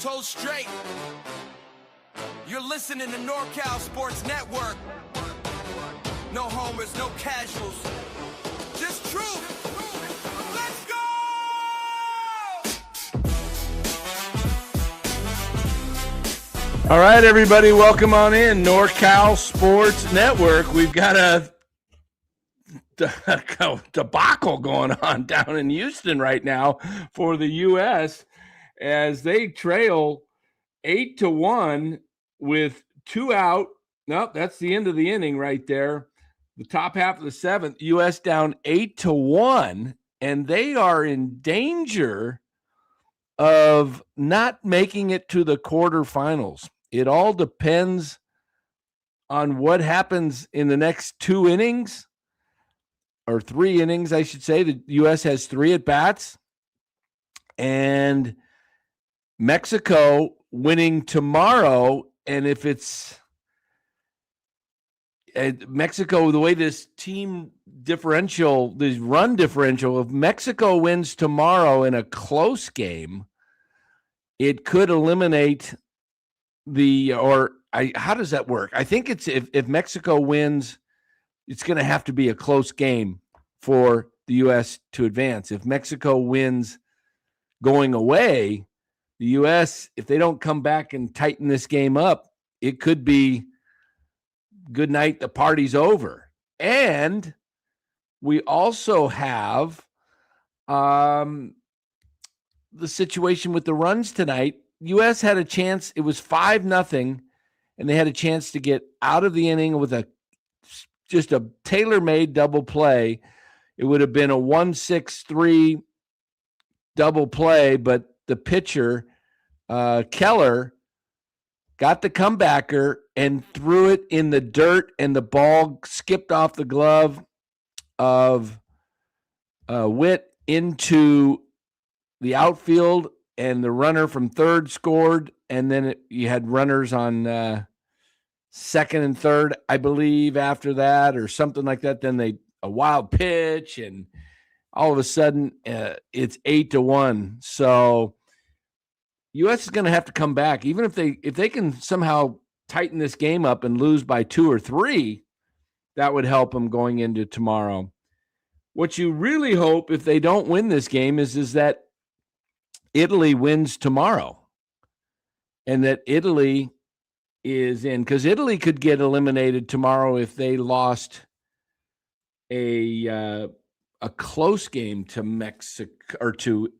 Told straight. You're listening to NorCal Sports Network. No homers, no casuals. Just truth. Let's go! All right, everybody, welcome on in. NorCal Sports Network. We've got a debacle going on down in Houston right now for the U.S. as they trail 8-1 with 2 out. Nope, that's the end of the inning right there. The top half of the seventh, U.S. down 8-1, and they are in danger of not making it to the quarterfinals. It all depends on what happens in the next 2 innings. Or 3 innings, I should say. The U.S. has 3 at-bats. And Mexico winning tomorrow. And if it's Mexico, the way this team differential, the run differential, if Mexico wins tomorrow in a close game, it could eliminate how does that work? I think it's if Mexico wins, it's going to have to be a close game for the U.S. to advance. If Mexico wins going away, the U.S., if they don't come back and tighten this game up, it could be good night, the party's over. And we also have the situation with the runs tonight. U.S. had a chance. It was 5-0, and they had a chance to get out of the inning with just a tailor-made double play. It would have been a 1-6-3 double play, but the pitcher, Keller, got the comebacker and threw it in the dirt, and the ball skipped off the glove of Witt into the outfield, and the runner from third scored, and then you had runners on second and third, I believe, after that, or something like that. Then a wild pitch, and all of a sudden it's 8-1. So U.S. is going to have to come back, even if they can somehow tighten this game up and lose by 2 or 3. That would help them going into tomorrow. What you really hope, if they don't win this game, is that Italy wins tomorrow, and that Italy is in, because Italy could get eliminated tomorrow if they lost a close game to Mexico, or to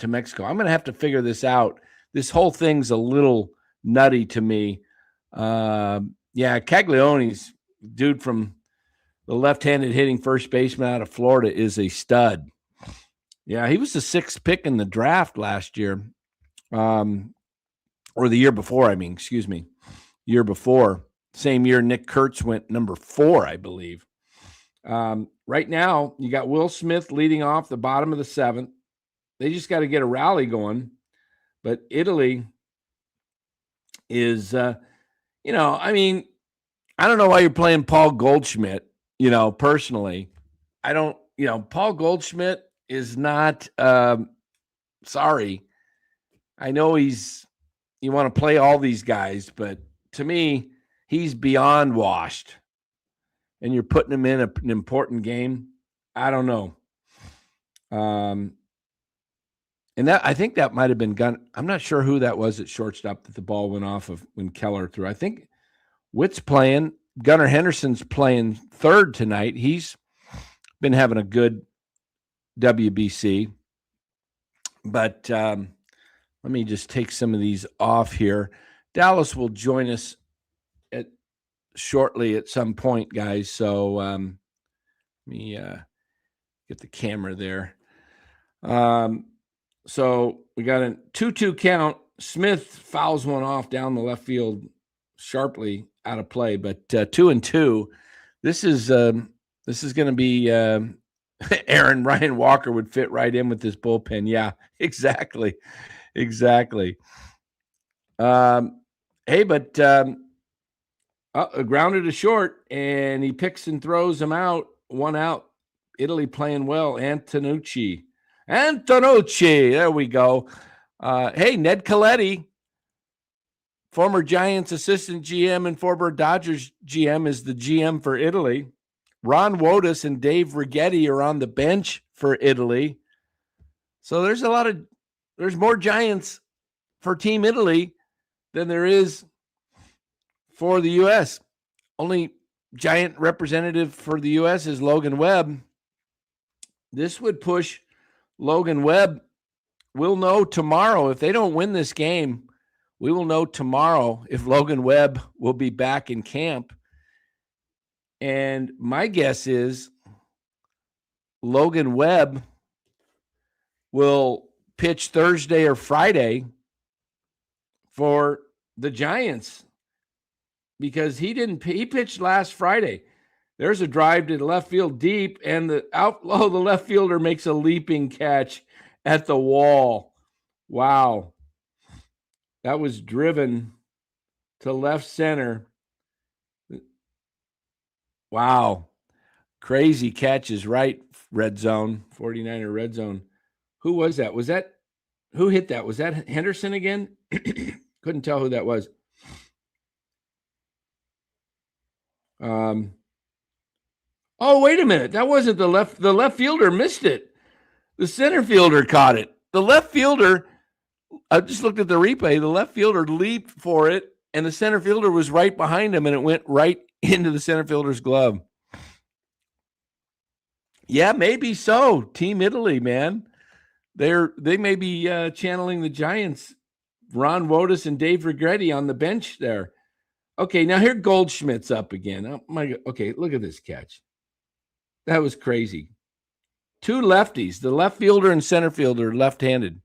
Mexico. I'm going to have to figure this out. This whole thing's a little nutty to me. Caglioni's dude from the left-handed hitting first baseman out of Florida is a stud. Yeah, he was the 6th pick in the draft last year, or the year before, year before. Same year Nick Kurtz went number 4, I believe. Right now, you got Will Smith leading off the bottom of the 7th. They just got to get a rally going. But Italy is, I don't know why you're playing Paul Goldschmidt, personally. I don't, Paul Goldschmidt is not, sorry. I know you want to play all these guys, but to me, he's beyond washed. And you're putting him in an important game. I don't know. And that, I think that might have been Gunnar. I'm not sure who that was at shortstop that the ball went off of when Keller threw. I think Witt's playing. Gunnar Henderson's playing third tonight. He's been having a good WBC. But let me just take some of these off here. Dallas will join us shortly at some point, guys. So let me get the camera there. So we got a 2-2 count. Smith fouls one off down the left field sharply out of play, but 2-2. This is going to be Ryan Walker would fit right in with this bullpen. Yeah, exactly. Grounded to short, and he picks and throws him out. 1 out. Italy playing well. Antonucci. There we go. Hey, Ned Colletti former Giants assistant GM and former Dodgers GM, is the GM for Italy. Ron Wotus and Dave Righetti are on the bench for Italy. So there's more Giants for Team Italy than there is for the U.S. Only Giant representative for the U.S. is Logan Webb. This would push Logan Webb. We'll know tomorrow. If they don't win this game, we will know tomorrow if Logan Webb will be back in camp. And my guess is Logan Webb will pitch Thursday or Friday for the Giants because he pitched last Friday. There's a drive to the left field deep, and the left fielder makes a leaping catch at the wall. Wow. That was driven to left center. Wow. Crazy catches, right? Red zone, 49er red zone. Who was that? Who hit that? Was that Henderson again? Couldn't tell who that was. Oh, wait a minute. That wasn't the left fielder missed it. The center fielder caught it. The left fielder, I just looked at the replay. The left fielder leaped for it, and the center fielder was right behind him, and it went right into the center fielder's glove. Yeah, maybe so. Team Italy, man. They may be channeling the Giants. Ron Wotus and Dave Righetti on the bench there. Okay, now here Goldschmidt's up again. Oh my God. Okay, look at this catch. That was crazy. Two lefties, the left fielder and center fielder, left-handed.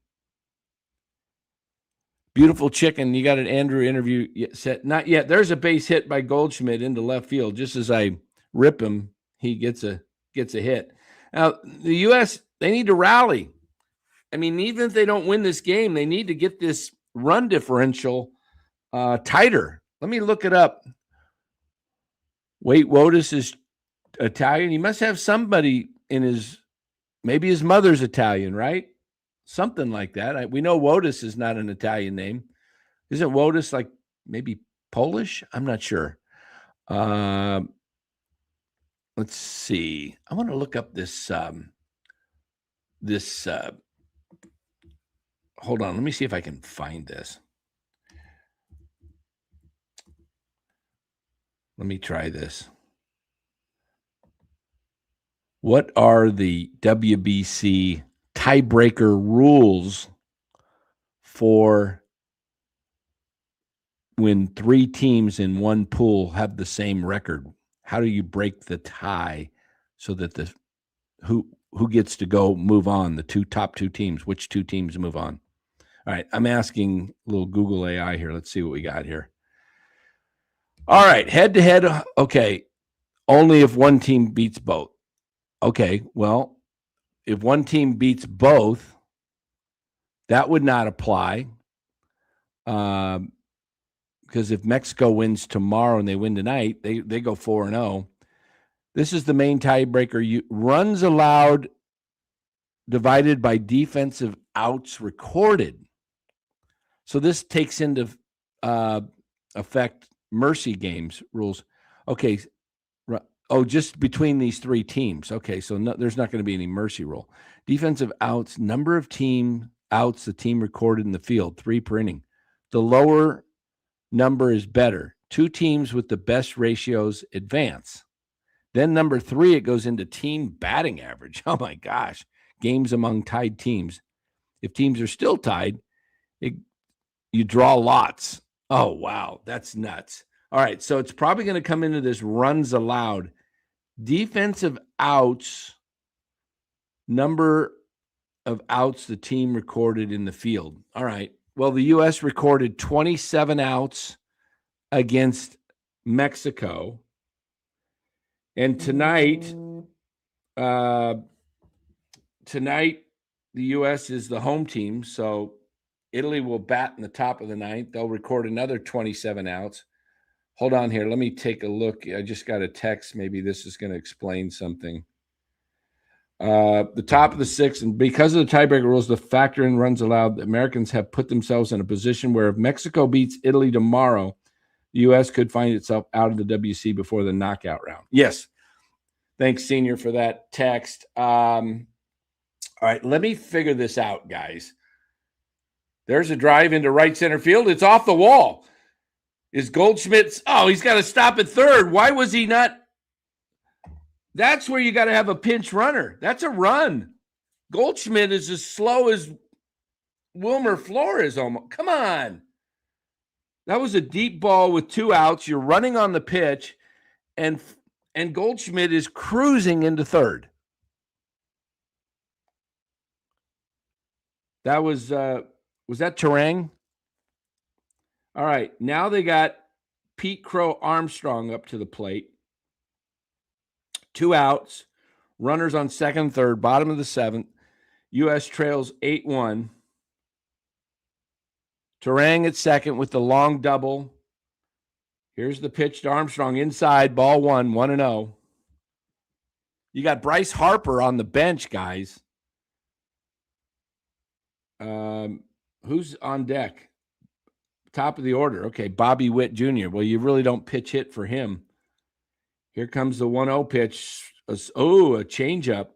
Beautiful chicken. You got an Andrew interview set? Not yet. There's a base hit by Goldschmidt into left field. Just as I rip him, he gets a hit. Now, the U.S., they need to rally. I mean, even if they don't win this game, they need to get this run differential tighter. Let me look it up. Wait, Wotus is Italian. He must have somebody in maybe his mother's Italian, right? Something like that. We know Wotus is not an Italian name. Isn't Wotus like maybe Polish? I'm not sure. Let's see. I want to look up this. Hold on. Let me see if I can find this. Let me try this. What are the WBC tiebreaker rules for when three teams in one pool have the same record? How do you break the tie so that who gets to go move on? The top two teams. Which two teams move on? All right, I'm asking a little Google AI here. Let's see what we got here. All right, head-to-head. Okay, only if one team beats both. Okay, well, if one team beats both, that would not apply. Because if Mexico wins tomorrow and they win tonight, they go 4-0. This is the main tiebreaker. Runs allowed divided by defensive outs recorded. So this takes into effect mercy games rules. Okay. Oh, just between these three teams. Okay, so there's not going to be any mercy rule. Defensive outs, number of team outs the team recorded in the field, 3 per inning. The lower number is better. 2 teams with the best ratios advance. Then number 3, it goes into team batting average. Oh my gosh. Games among tied teams. If teams are still tied, you draw lots. Oh, wow. That's nuts. All right, so it's probably going to come into this runs allowed. Defensive outs, number of outs the team recorded in the field. All right. Well, the U.S. recorded 27 outs against Mexico. And tonight, the U.S. is the home team, so Italy will bat in the top of the ninth. They'll record another 27 outs. Hold on here. Let me take a look. I just got a text. Maybe this is going to explain something. The top of the sixth, and because of the tiebreaker rules, the factor in runs allowed, the Americans have put themselves in a position where if Mexico beats Italy tomorrow, the U.S. could find itself out of the WBC before the knockout round. Yes. Thanks, Senior, for that text. All right, let me figure this out, guys. There's a drive into right center field. It's off the wall. Is Goldschmidt's? Oh, he's got to stop at third. Why was he not? That's where you got to have a pinch runner. That's a run. Goldschmidt is as slow as Wilmer Flores almost. Come on. That was a deep ball with 2 outs. You're running on the pitch, and Goldschmidt is cruising into third. That was that Terang? All right, now they got Pete Crow Armstrong up to the plate. 2 outs, runners on second, third, bottom of the seventh. U.S. trails 8-1. Terang at second with the long double. Here's the pitch to Armstrong inside, ball 1-0. You got Bryce Harper on the bench, guys. Who's on deck? Top of the order. Okay, Bobby Witt Jr. Well, you really don't pitch hit for him. Here comes the 1-0 pitch. A changeup.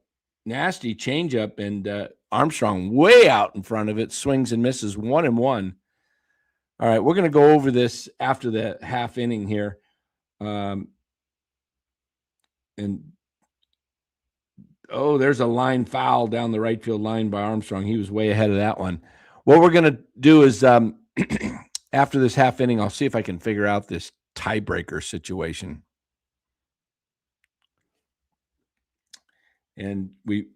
Nasty changeup, and Armstrong way out in front of it. Swings and misses 1-1. All right, we're going to go over this after the half inning here. There's a line foul down the right field line by Armstrong. He was way ahead of that one. What we're going to do is after this half inning, I'll see if I can figure out this tiebreaker situation. And we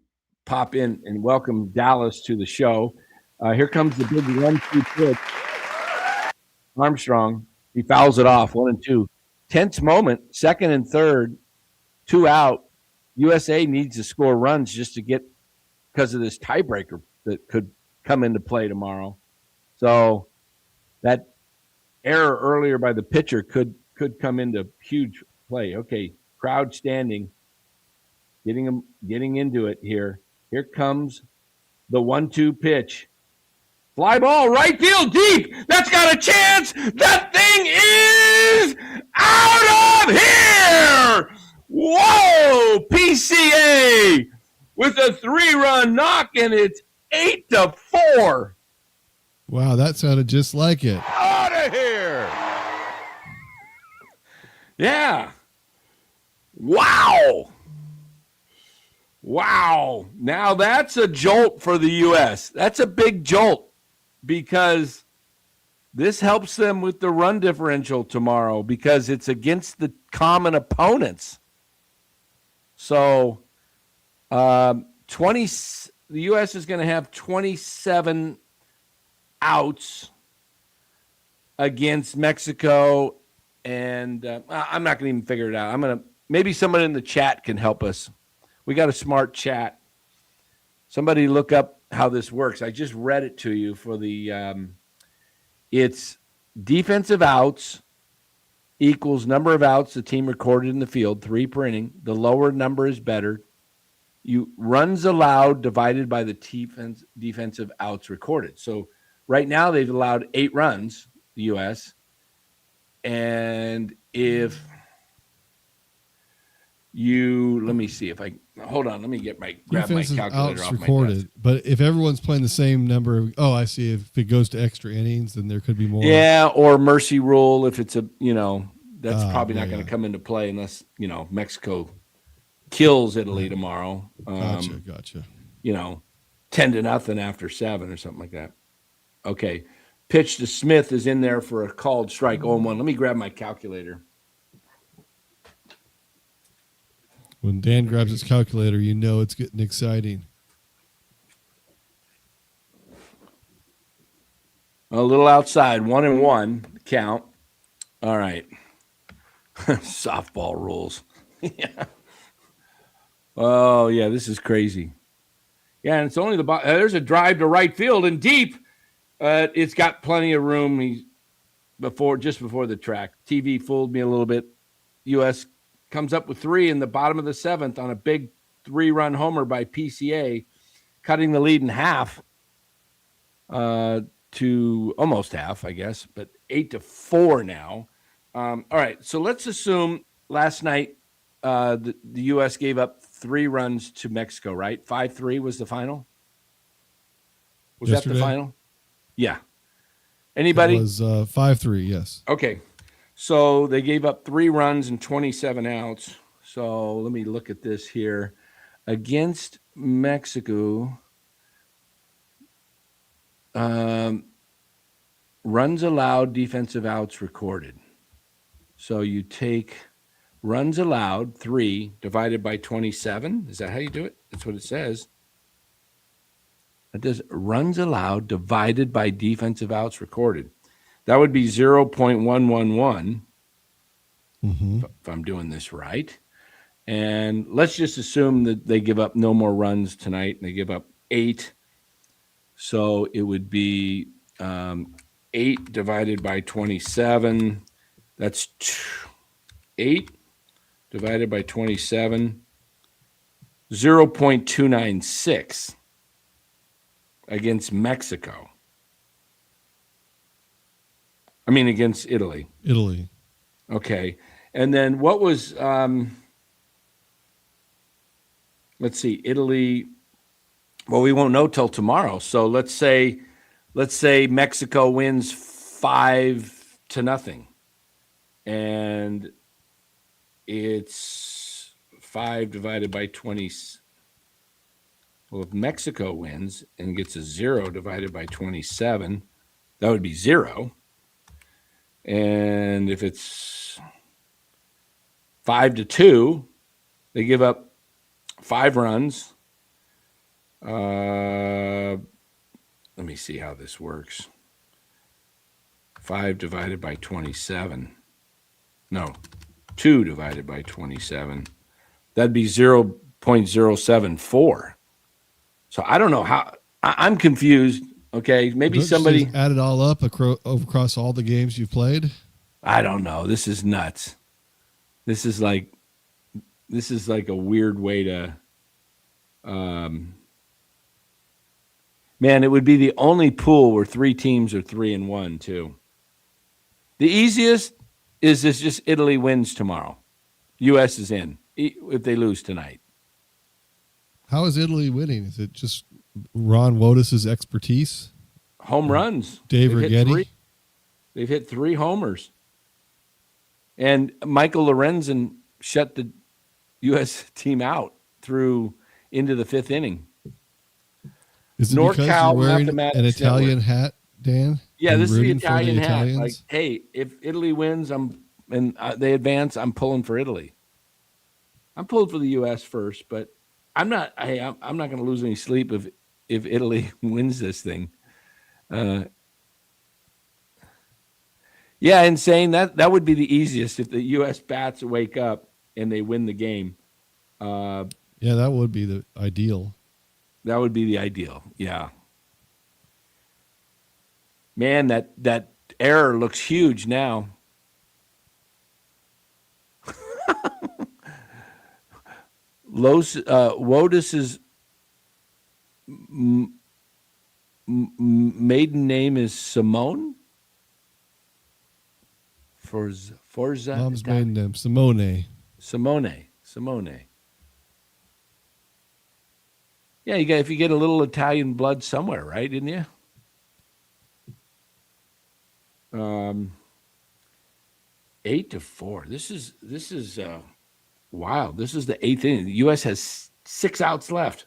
pop in and welcome Dallas to the show. Here comes the big 1-2 pitch. Armstrong, he fouls it off, 1-2. Tense moment, second and third, 2 out. USA needs to score runs just to get, because of this tiebreaker that could come into play tomorrow. So that error earlier by the pitcher could come into huge play. Okay, crowd standing, getting into it here. Here comes the 1-2 pitch. Fly ball, right field, deep. That's got a chance. That thing is out of here. Whoa, PCA with a 3-run knock, and it's 8-4. Wow, that sounded just like it. Out of here. Yeah. Wow. Now that's a jolt for the U.S. That's a big jolt because this helps them with the run differential tomorrow because it's against the common opponents. So the U.S. is going to have 27 outs against Mexico, and I'm not going to even figure it out. Maybe someone in the chat can help us. We got a smart chat. Somebody look up how this works. I just read it to you for the it's defensive outs equals number of outs the team recorded in the field, 3 per inning. The lower number is better. You runs allowed divided by the defensive outs recorded. So right now they've allowed 8 runs, the U.S. And if let me see if I hold on. Let me grab my calculator off recorded, my desk. But if everyone's playing the same number of, I see. If it goes to extra innings, then there could be more. Yeah, or mercy rule if it's that's probably not going to come into play unless Mexico kills Italy tomorrow. Gotcha. 10-0 after 7 or something like that. Okay, pitch to Smith is in there for a called strike. 0-1. Let me grab my calculator. When Dan grabs his calculator, it's getting exciting. A little outside, 1-1 count. All right. Softball rules. Yeah. Oh, yeah, this is crazy. Yeah, and it's only there's a drive to right field and deep. It's got plenty of room. Just before the track. TV fooled me a little bit. U.S. comes up with 3 in the bottom of the 7th on a big 3-run homer by PCA, cutting the lead in half to almost half, I guess, but 8-4 now. All right, so let's assume last night the U.S. gave up 3 runs to Mexico, right? 5-3 was the final? Was Yesterday? that the final? Yeah. It Anybody? was 5-3, yes. Okay. So they gave up 3 runs and 27 outs. So let me look at this here. Against Mexico, runs allowed, defensive outs recorded. So you take runs allowed, 3, divided by 27. Is that how you do it? That's what it says. It does runs allowed divided by defensive outs recorded. That would be 0.111, if I'm doing this right. And let's just assume that they give up no more runs tonight, and they give up 8. So it would be 8 divided by 27. That's 8 divided by 27, 0.296 against Mexico. I mean, against Italy. Italy. Okay. And then what was, let's see, Italy. Well, we won't know till tomorrow. So let's say Mexico wins 5-0. And it's 5 divided by 20. Well, if Mexico wins and gets a 0 divided by 27, that would be 0. And if it's 5-2, they give up 5 runs. Let me see how this works. 5 divided by 27. No, 2 divided by 27. That'd be 0.074. So I don't know how. I'm confused. Okay, maybe Don't somebody you just add it all up across all the games you've played. I don't know. This is nuts. This is like a weird way to. Man, it would be the only pool where 3 teams are 3-1 too. The easiest is this: just Italy wins tomorrow. U.S. is in if they lose tonight. How is Italy winning? Is it just Ron Wotus's expertise? Home runs. Dave Righetti? They've hit 3 homers. And Michael Lorenzen shut the U.S. team out into the 5th inning. Is it NorCal because you're wearing Mathematics an Italian Network. hat, Dan? Yeah, this is the rooting for Italian hat. Italians? Like, hey, if Italy wins, they advance, I'm pulling for Italy. I'm pulling for the U.S. first, but I'm not. Hey, I'm not going to lose any sleep if Italy wins this thing. Yeah, and saying that would be the easiest if the U.S. bats wake up and they win the game. Yeah, that would be the ideal. That would be the ideal. Yeah. Man, that error looks huge now. Wotus's maiden name is Simone. Forza. Mom's maiden name, Simone. Simone. Yeah, if you get a little Italian blood somewhere, right? Didn't you? 8-4. This is wild. This is the 8th inning. The U.S. has 6 outs left.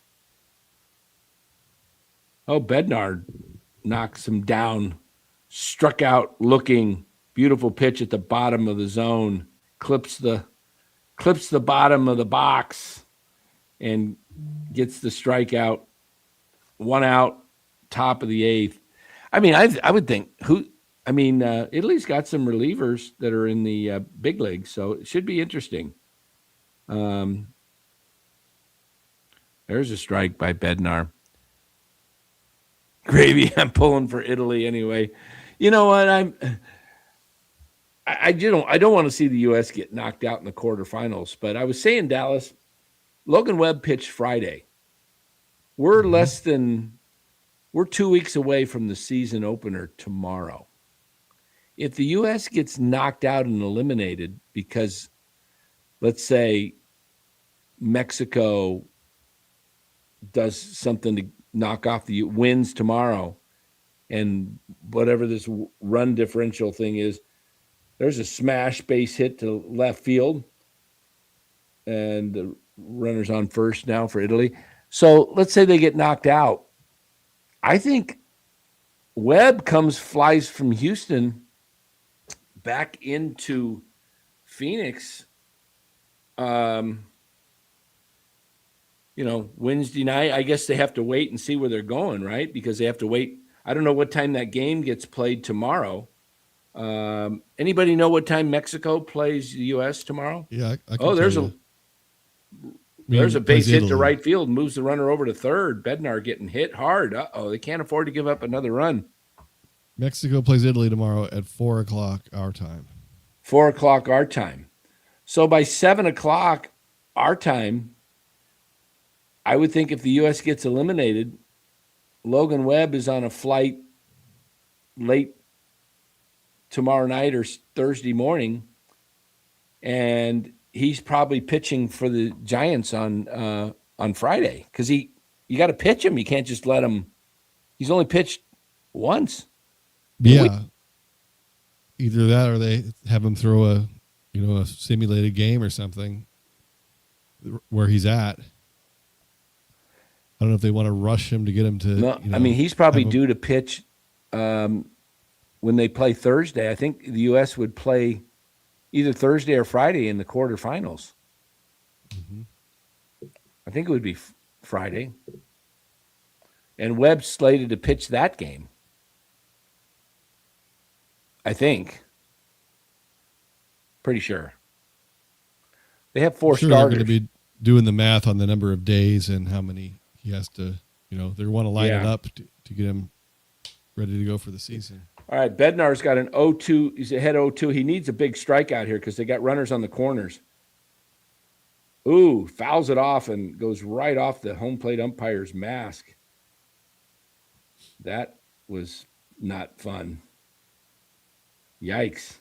Oh, Bednar knocks him down. Struck out looking. Beautiful pitch at the bottom of the zone. Clips the bottom of the box and gets the strikeout. 1 out, top of the 8th. I mean, I would think Italy's got some relievers that are in the big leagues, so it should be interesting. There's a strike by Bednar. Gravy, I'm pulling for Italy anyway. You know what? I don't want to see the U.S. get knocked out in the quarterfinals, but I was saying, Dallas, Logan Webb pitched Friday. We're 2 weeks away from the season opener tomorrow. If the U.S. gets knocked out and eliminated because, let's say, Mexico does something to knock off the wins tomorrow, and whatever this run differential thing is, there's a smash base hit to left field, and the runner's on first now for Italy. So let's say they get knocked out. I think Webb flies from Houston back into Phoenix, Wednesday night. I guess they have to wait and see where they're going, right? Because they have to wait. I don't know what time that game gets played tomorrow. Anybody know what time Mexico plays the U.S. tomorrow? Yeah, I can there's a base hit to right field, moves the runner over to third. Bednar getting hit hard. They can't afford to give up another run. Mexico plays Italy tomorrow at 4:00 our time. 4:00 our time. So by 7:00 our time, I would think if the U.S. gets eliminated, Logan Webb is on a flight late tomorrow night or Thursday morning, and he's probably pitching for the Giants on Friday, because you got to pitch him. You can't just let him. He's only pitched once. Yeah. Either that or they have him throw a simulated game or something where he's at. I don't know if they want to rush him to get him to. No, he's probably due to pitch when they play Thursday. I think the U.S. would play either Thursday or Friday in the quarterfinals. Mm-hmm. I think it would be Friday. And Webb's slated to pitch that game, I think. Pretty sure. They have four starters. They're going to be doing the math on the number of days and how many he has to, they want to line it up to get him ready to go for the season. All right, Bednar's got an 0-2. He's ahead 0-2. He needs a big strikeout here because they got runners on the corners. Ooh, fouls it off and goes right off the home plate umpire's mask. That was not fun. Yikes.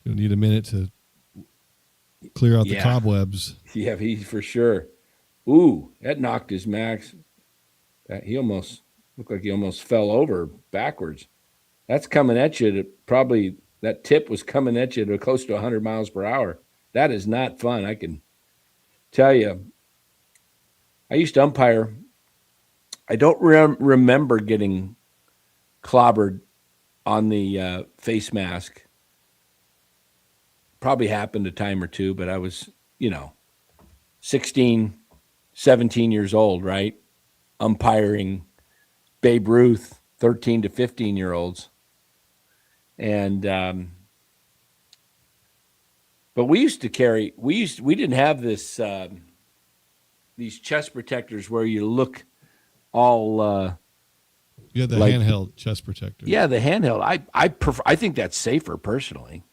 You'll need a minute to clear out the cobwebs. Yeah, he for sure. Ooh, that knocked his max. He almost looked like he almost fell over backwards. That's coming at you. That tip was coming at you to close to 100 miles per hour. That is not fun. I can tell you. I used to umpire. I don't remember getting clobbered on the face mask. Probably happened a time or two, but I was, 16, 17 years old, right? Umpiring Babe Ruth, 13 to 15-year-olds. And but we used to carry, we didn't have this these chest protectors where you look all you had the handheld chest protector. Yeah, the handheld. I think that's safer personally.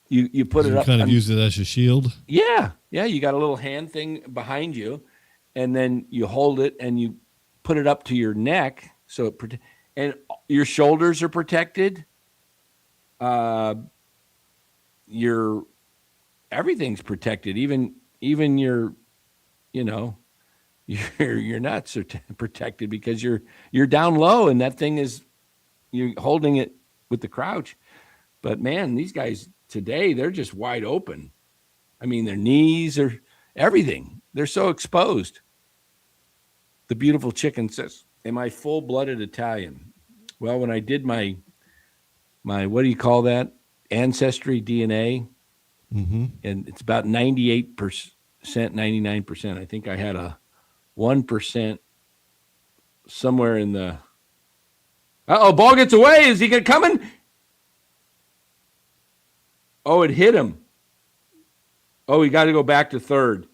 You put it up. You kind of use it as a shield. Yeah. You got a little hand thing behind you, and then you hold it and you put it up to your neck, so and your shoulders are protected. Your everything's protected, even your your nuts are protected because you're down low, and that thing you're holding it with the crouch. But man, these guys today, they're just wide open. I mean, their knees are everything. They're so exposed. The beautiful chicken says, "Am I full-blooded Italian?" Well, when I did my what do you call that? Ancestry DNA, and it's about 98%, 99%. I think I had a 1% somewhere in the. Ball gets away. Is he coming? Oh, it hit him. Oh, he got to go back to third.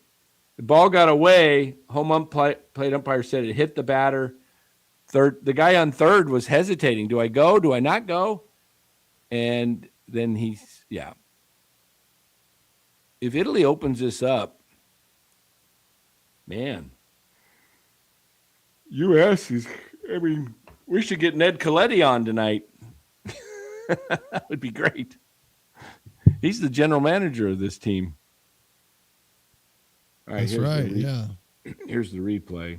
The ball got away. Home plate umpire said it hit the batter. Third. The guy on third was hesitating. Do I go? Do I not go? And then if Italy opens this up, Man. U.S. is, I mean, we should get Ned Coletti on tonight. That would be great. He's the general manager of this team. All right, That's right. Yeah. Here's the replay.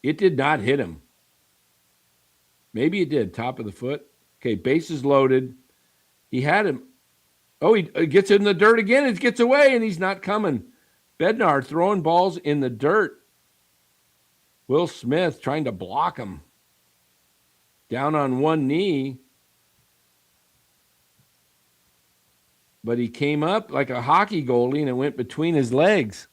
It did not hit him. Maybe it did. Top of the foot. Okay, bases loaded. He had him. Oh, he gets in the dirt again. It gets away, and he's not coming. Bednar throwing balls in the dirt. Will Smith trying to block him. Down on one knee. But he came up like a hockey goalie, and it went between his legs.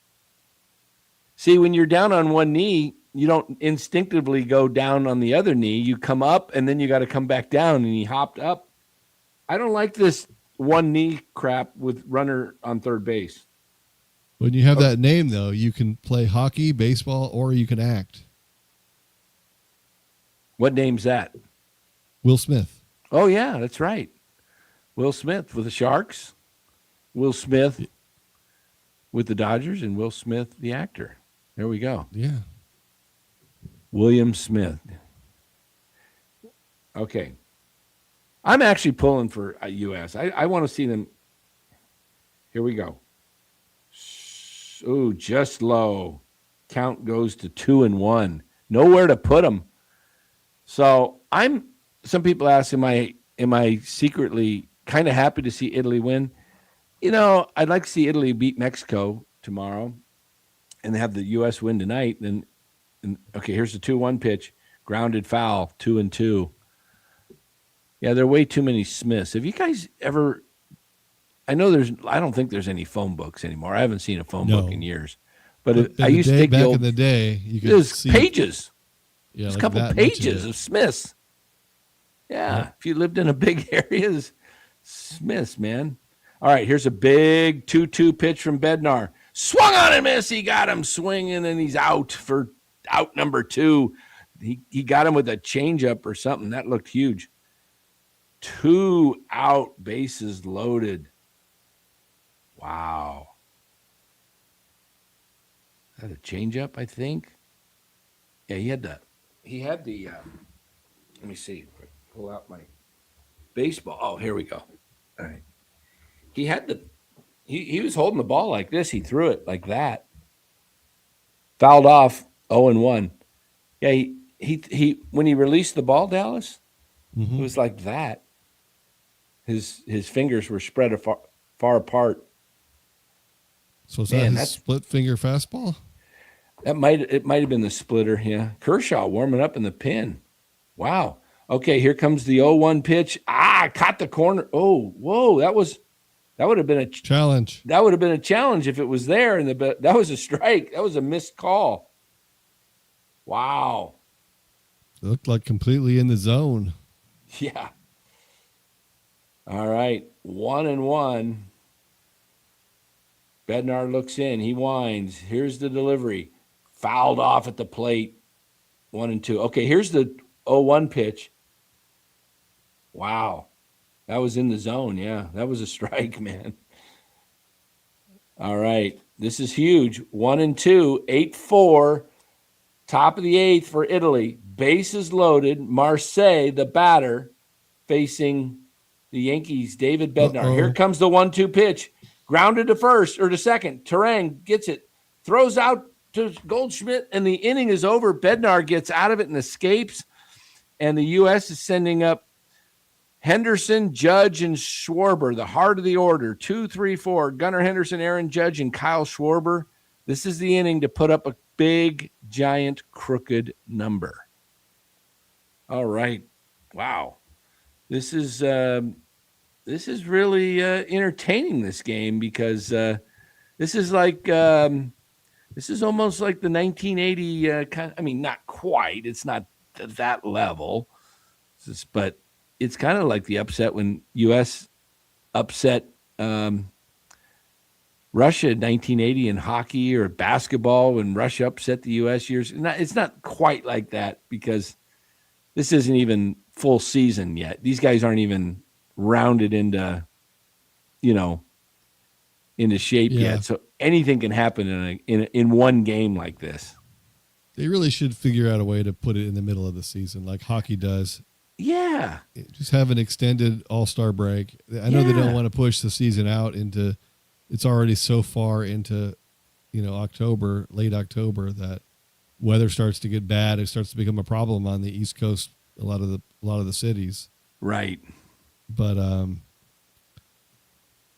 See, when you're down on one knee, you don't instinctively go down on the other knee. You come up, and then you got to come back down, and he hopped up. I don't like this one knee crap with runner on third base. When you have that name, though, you can play hockey, baseball, or you can act. What name's that? Will Smith. Oh, yeah, that's right. Will Smith with the Sharks. Will Smith with the Dodgers, and Will Smith, the actor. There we go. Yeah. William Smith. Okay. I'm actually pulling for U.S. I want to see them. Here we go. Ooh, just low. Count goes to 2-1. Nowhere to put them. So some people ask, am I secretly kind of happy to see Italy win? You know, I'd like to see Italy beat Mexico tomorrow and have the U.S. win tonight. And okay, here's the 2-1 pitch. Grounded foul, 2-2. Yeah, there are way too many Smiths. Have you guys ever – I don't think there's any phone books anymore. I haven't seen a phone book in years. But I used to take back in the day, you could see pages. Yeah, There's like a couple pages of Smiths. Yeah, if you lived in a big area, Smiths, man. All right, here's a big 2-2 pitch from Bednar. Swung on and miss. He got him swinging, and he's out for out number 2. He got him with a changeup or something. That looked huge. 2 out, bases loaded. Wow. Is that a changeup, I think? Yeah, he had the let me see. Pull out my baseball. Oh, here we go. All right. He was holding the ball like this. He threw it like that. Fouled off 0-1. Yeah, he when he released the ball, Dallas, it was like that. His fingers were spread far apart. So is that his split finger fastball? It might have been the splitter, yeah. Kershaw warming up in the pin. Wow. Okay, here comes the 0-1 pitch. Caught the corner. Oh, whoa, that would have been a challenge. That would have been a challenge if it was there, and that was a strike. That was a missed call. Wow. It looked like completely in the zone. Yeah. All right, 1-1. Bednar looks in. He winds. Here's the delivery. Fouled off at the plate. 1-2. Okay, here's the 0-1 pitch. Wow. That was in the zone. Yeah, that was a strike, man. All right. This is huge. 1-2, 8-4. Top of the 8th for Italy. Bases loaded. Marseille, the batter, facing the Yankees, David Bednar. Uh-oh. Here comes the 1-2 pitch. Grounded to first or to second. Terang gets it. Throws out to Goldschmidt, and the inning is over. Bednar gets out of it and escapes. And the U.S. is sending up Henderson, Judge, and Schwarber, the heart of the order. 2, 3, 4. Gunnar Henderson, Aaron Judge, and Kyle Schwarber. This is the inning to put up a big, giant, crooked number. All right. Wow. This is really entertaining, this game, because this is like this is almost like the 1980 kind. I mean, not quite. It's not that level, but it's kind of like the upset when U.S. upset Russia in 1980 in hockey or basketball when Russia upset the U.S. years. It's not quite like that because this isn't even full season yet. These guys aren't even rounded into, into shape yet. So anything can happen in one game like this. They really should figure out a way to put it in the middle of the season, like hockey does. Yeah. Just have an extended all-star break. I know they don't want to push the season out into, it's already so far into, October, late October, that weather starts to get bad. It starts to become a problem on the East Coast, a lot of the cities. Right. But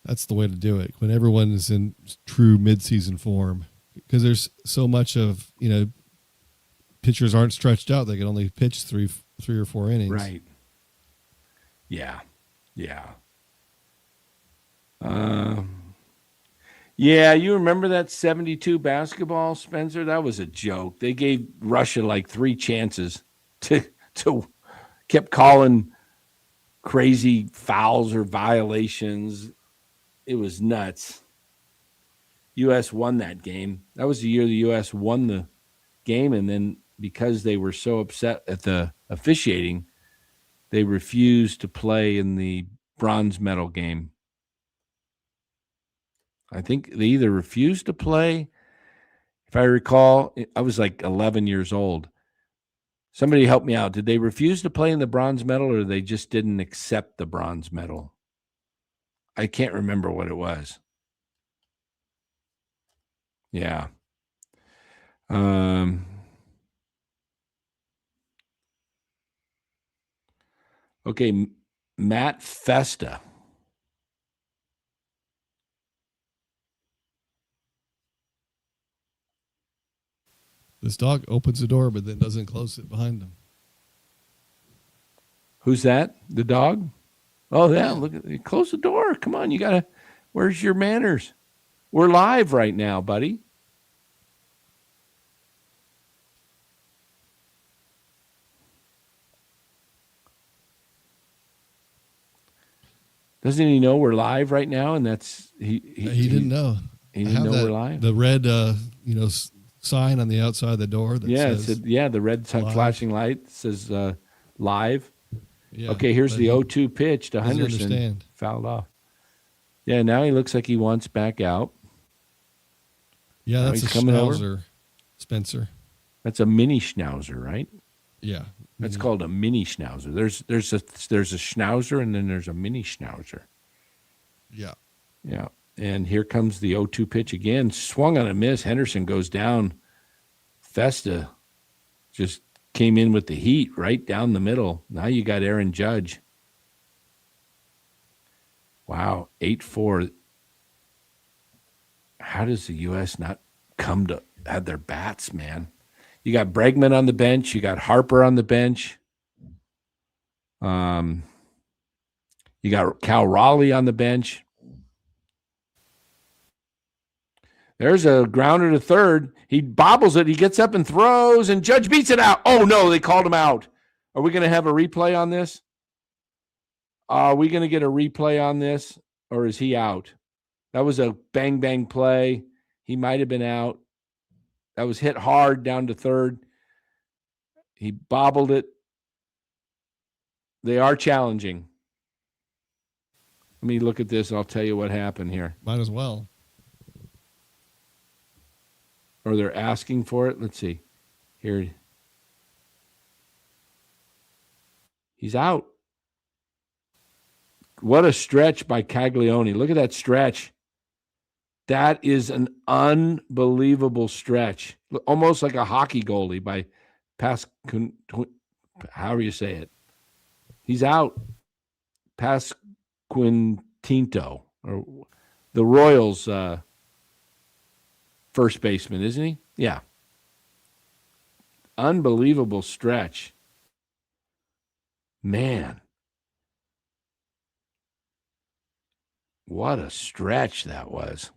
that's the way to do it when everyone is in true mid-season form, because there's so much of, pitchers aren't stretched out. They can only pitch three or four innings. Right. Yeah. Yeah. Yeah, you remember that 72 basketball, Spencer? That was a joke. They gave Russia like 3 chances to kept calling crazy fouls or violations. It was nuts. U.S. won that game. That was the year the U.S. won the game, and then because they were so upset at the officiating, they refused to play in the bronze medal game. I think they either refused to play. If I recall, I was like 11 years old. Somebody help me out. Did they refuse to play in the bronze medal, or they just didn't accept the bronze medal? I can't remember what it was. Yeah. Okay, Matt Festa. This dog opens the door, but then doesn't close it behind him. Who's that? The dog? Oh, yeah. Look at close the door. Come on, you gotta. Where's your manners? We're live right now, buddy. Doesn't he know we're live right now? And that's he didn't know. He didn't know we're live. The red, sign on the outside of the door. That says it said, the red flashing light says live. Yeah, okay, here's the 0-2 pitch to Henderson. Fouled off. Yeah, now he looks like he wants back out. Yeah, that's a schnauzer, Spencer. That's a mini schnauzer, right? Yeah. That's called a mini schnauzer. There's a schnauzer, and then there's a mini schnauzer. Yeah. Yeah. And here comes the 0-2 pitch again. Swung on a miss. Henderson goes down. Festa just came in with the heat right down the middle. Now you got Aaron Judge. Wow, 8-4. How does the U.S. not come to have their bats, man? You got Bregman on the bench. You got Harper on the bench. You got Cal Raleigh on the bench. There's a grounder to third. He bobbles it. He gets up and throws, and Judge beats it out. Oh, no, they called him out. Are we going to have a replay on this? Are we going to get a replay on this, or is he out? That was a bang-bang play. He might have been out. That was hit hard down to third. He bobbled it. They are challenging. Let me look at this. I'll tell you what happened here. Might as well. Or they're asking for it. Let's see. Here. He's out. What a stretch by Caglione. Look at that stretch. That is an unbelievable stretch. Almost like a hockey goalie by however you say it. He's out. Pasquintinto, or the Royals' first baseman, isn't he? Yeah. Unbelievable stretch. Man. What a stretch that was.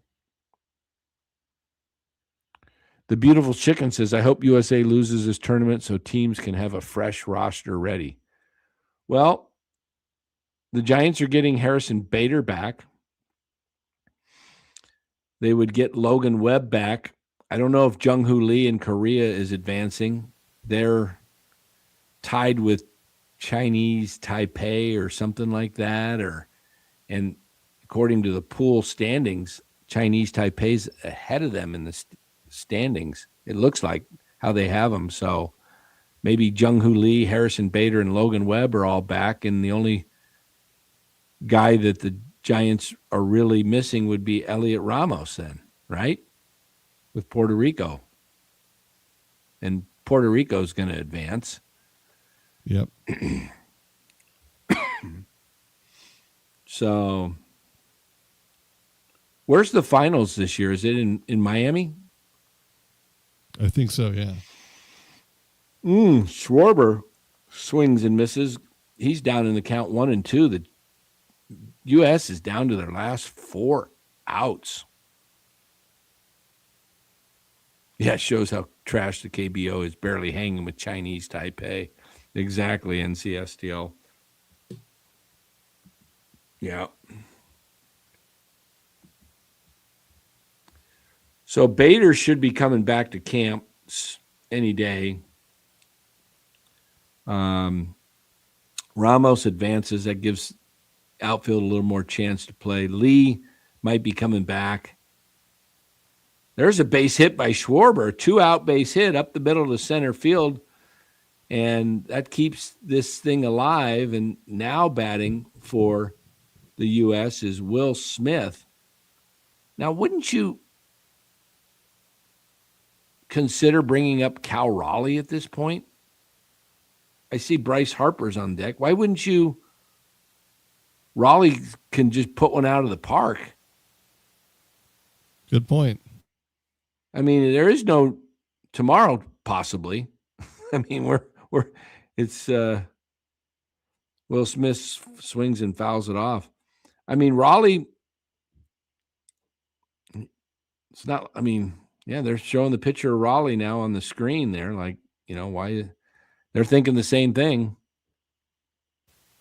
The Beautiful Chicken says, I hope USA loses this tournament so teams can have a fresh roster ready. Well, the Giants are getting Harrison Bader back. They would get Logan Webb back. I don't know if Jung-Hoo Lee in Korea is advancing. They're tied with Chinese Taipei or something like that. And according to the pool standings, Chinese Taipei's ahead of them in the standings. It looks like how they have them. So maybe Jung-Hoo Lee, Harrison Bader, and Logan Webb are all back, and the only guy that the Giants are really missing would be Elliot Ramos then, right? With Puerto Rico. And Puerto Rico's going to advance. Yep. So where's the finals this year? Is it in Miami? I think so, yeah. Schwarber swings and misses. He's down in the count 1 and 2. The U.S. is down to their last 4 outs. Yeah, it shows how trash the KBO is, barely hanging with Chinese Taipei. Exactly, NCSTL. Yeah. So Bader should be coming back to camp any day. Ramos advances. That gives outfield a little more chance to play. Lee might be coming back. There's a base hit by Schwarber, 2-out base hit up the middle of center field, and that keeps this thing alive. And now batting for the U.S. is Will Smith. Now, wouldn't you consider bringing up Cal Raleigh at this point? I see Bryce Harper's on deck. Why wouldn't you? Raleigh can just put one out of the park. Good point. I mean, there is no tomorrow, possibly. I mean, it's Will Smith swings and fouls it off. I mean, Raleigh, it's not, I mean, yeah, they're showing the picture of Raleigh now on the screen there. Like, why they're thinking the same thing.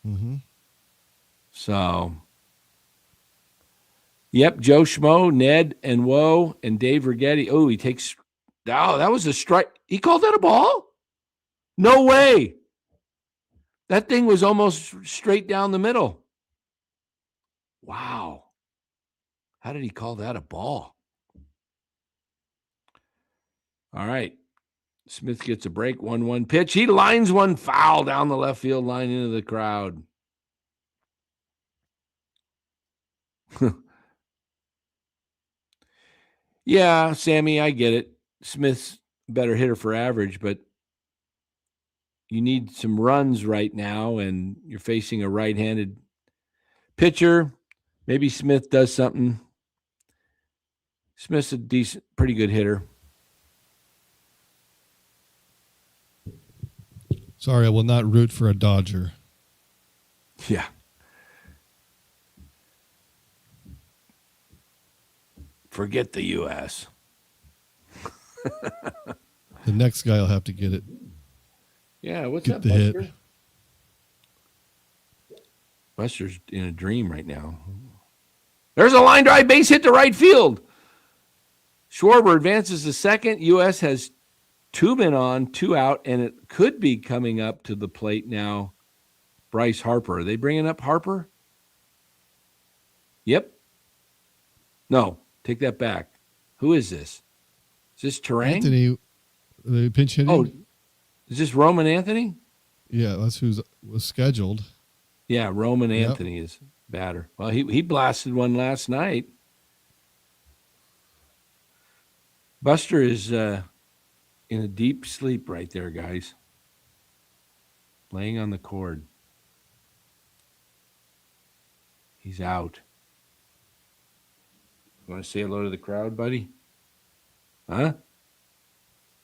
Mm-hmm. So, yep, Joe Schmo, Ned, and Woe, and Dave Righetti. Oh, that was a strike. He called that a ball? No way. That thing was almost straight down the middle. Wow. How did he call that a ball? All right. Smith gets a break, 1-1 pitch. He lines one foul down the left field line into the crowd. Yeah, Sammy, I get it. Smith's a better hitter for average, but you need some runs right now, and you're facing a right-handed pitcher. Maybe Smith does something. Smith's a pretty good hitter. Sorry, I will not root for a Dodger. Yeah. Forget the U.S. The next guy will have to get it. Yeah, what's Get up, the Buster? hit. Buster's in a dream right now. There's a line drive base hit to right field. Schwarber advances to second. U.S. has 2 men on, 2 out, and it could be coming up to the plate now. Bryce Harper. Are they bringing up Harper? Yep. No, take that back. Who is this? Is this Terang? Anthony, the pinch hitting. Oh, is this Roman Anthony? Yeah, that's who was scheduled. Yeah, Roman Anthony is batter. Well, he blasted one last night. Buster is in a deep sleep right there, guys. Laying on the cord. He's out. You want to say hello to the crowd, buddy? Huh?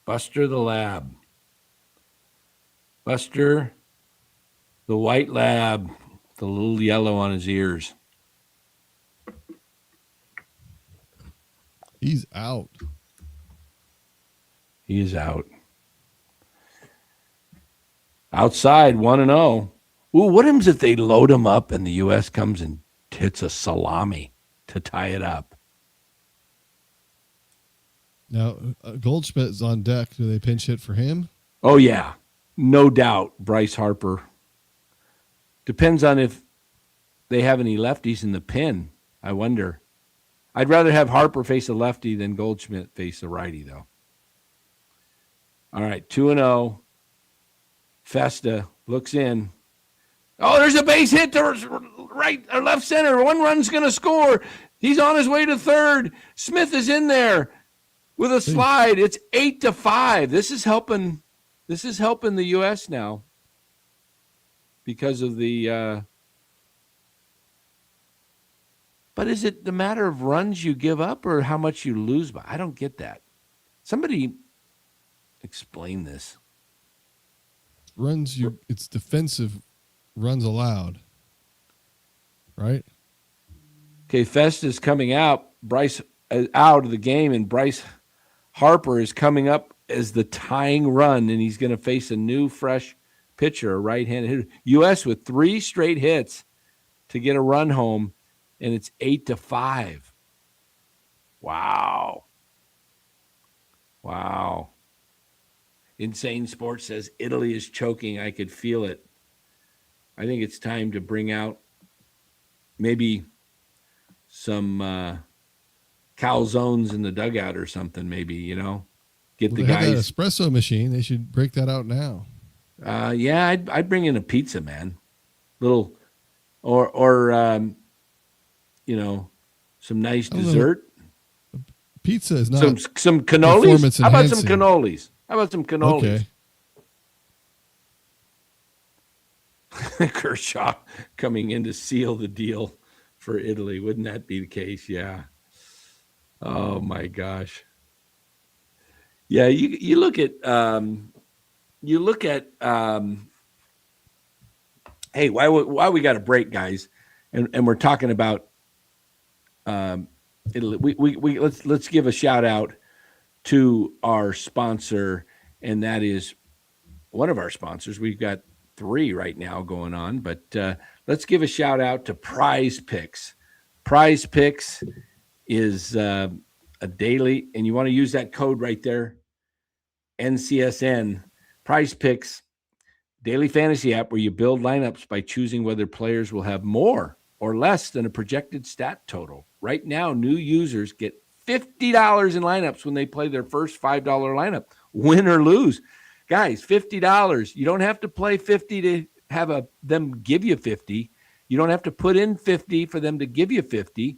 Buster the Lab. Buster the white lab, the little yellow on his ears. He's out. He is out. Outside, 1-0. Ooh, what happens if they load him up and the U.S. comes and hits a salami to tie it up? Now, Goldschmidt is on deck. Do they pinch hit for him? Oh, yeah. No doubt, Bryce Harper. Depends on if they have any lefties in the pen. I wonder. I'd rather have Harper face a lefty than Goldschmidt face a righty, though. All right, 2-0. Festa looks in. Oh, there's a base hit to right or left center. One run's going to score. He's on his way to third. Smith is in there with a slide. It's 8-5. This is helping the U.S. now because of the but is it the matter of runs you give up or how much you lose by? I don't get that. Somebody explain this. It's defensive runs allowed, right? Okay, Festa's coming out. Bryce is out of the game, and Bryce Harper is coming up as the tying run, and he's going to face a new, fresh pitcher, a right-handed hitter. U.S. with 3 straight hits to get a run home, and it's 8-5. Wow. Insane Sports says Italy is choking. I could feel it. I think it's time to bring out maybe some calzones in the dugout or something, maybe, get the guys. Have that espresso machine. They should break that out now. Yeah, I'd bring in a pizza, man. Little, or some nice dessert. Pizza is not some cannolis. How about some cannolis? Okay. Kershaw coming in to seal the deal for Italy. Wouldn't that be the case? Yeah. Oh my gosh. Yeah, you look at hey, why we got a break, guys, and we're talking about Italy. We let's give a shout out to our sponsor, and that is one of our sponsors. We've got 3 right now going on, but let's give a shout out to Prize Picks. Prize Picks is a daily, and you want to use that code right there, NCSN. Prize Picks, daily fantasy app where you build lineups by choosing whether players will have more or less than a projected stat total. Right now, new users get $50 in lineups when they play their first $5 lineup, win or lose. Guys, $50. You don't have to play 50 to have them give you 50. You don't have to put in 50 for them to give you 50.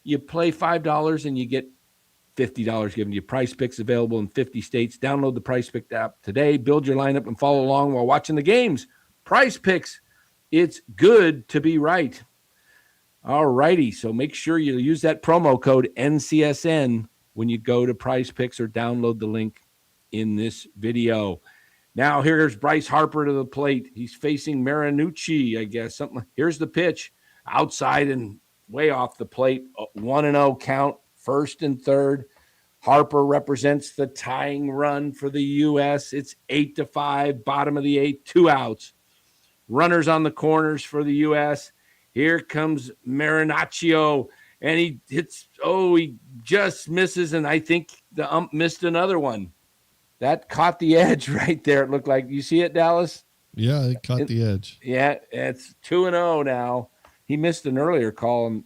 You play $5 and you get $50 given to you. Prize Picks available in 50 states. Download the Prize Pick app today. Build your lineup and follow along while watching the games. Prize Picks, it's good to be right. All righty, so make sure you use that promo code NCSN when you go to Prize Picks or download the link in this video. Now here's Bryce Harper to the plate. He's facing Marinucci, I guess. Here's the pitch, outside and way off the plate. 1-0 count, first and third. Harper represents the tying run for the U.S. It's 8-5, bottom of the 8th, 2 outs. Runners on the corners for the U.S. Here comes Marinaccio, and he hits. He just misses, and I think the ump missed another one. That caught the edge right there. It looked like. You see it, Dallas? Yeah, it caught the edge. Yeah, it's 2-0 now. He missed an earlier call, and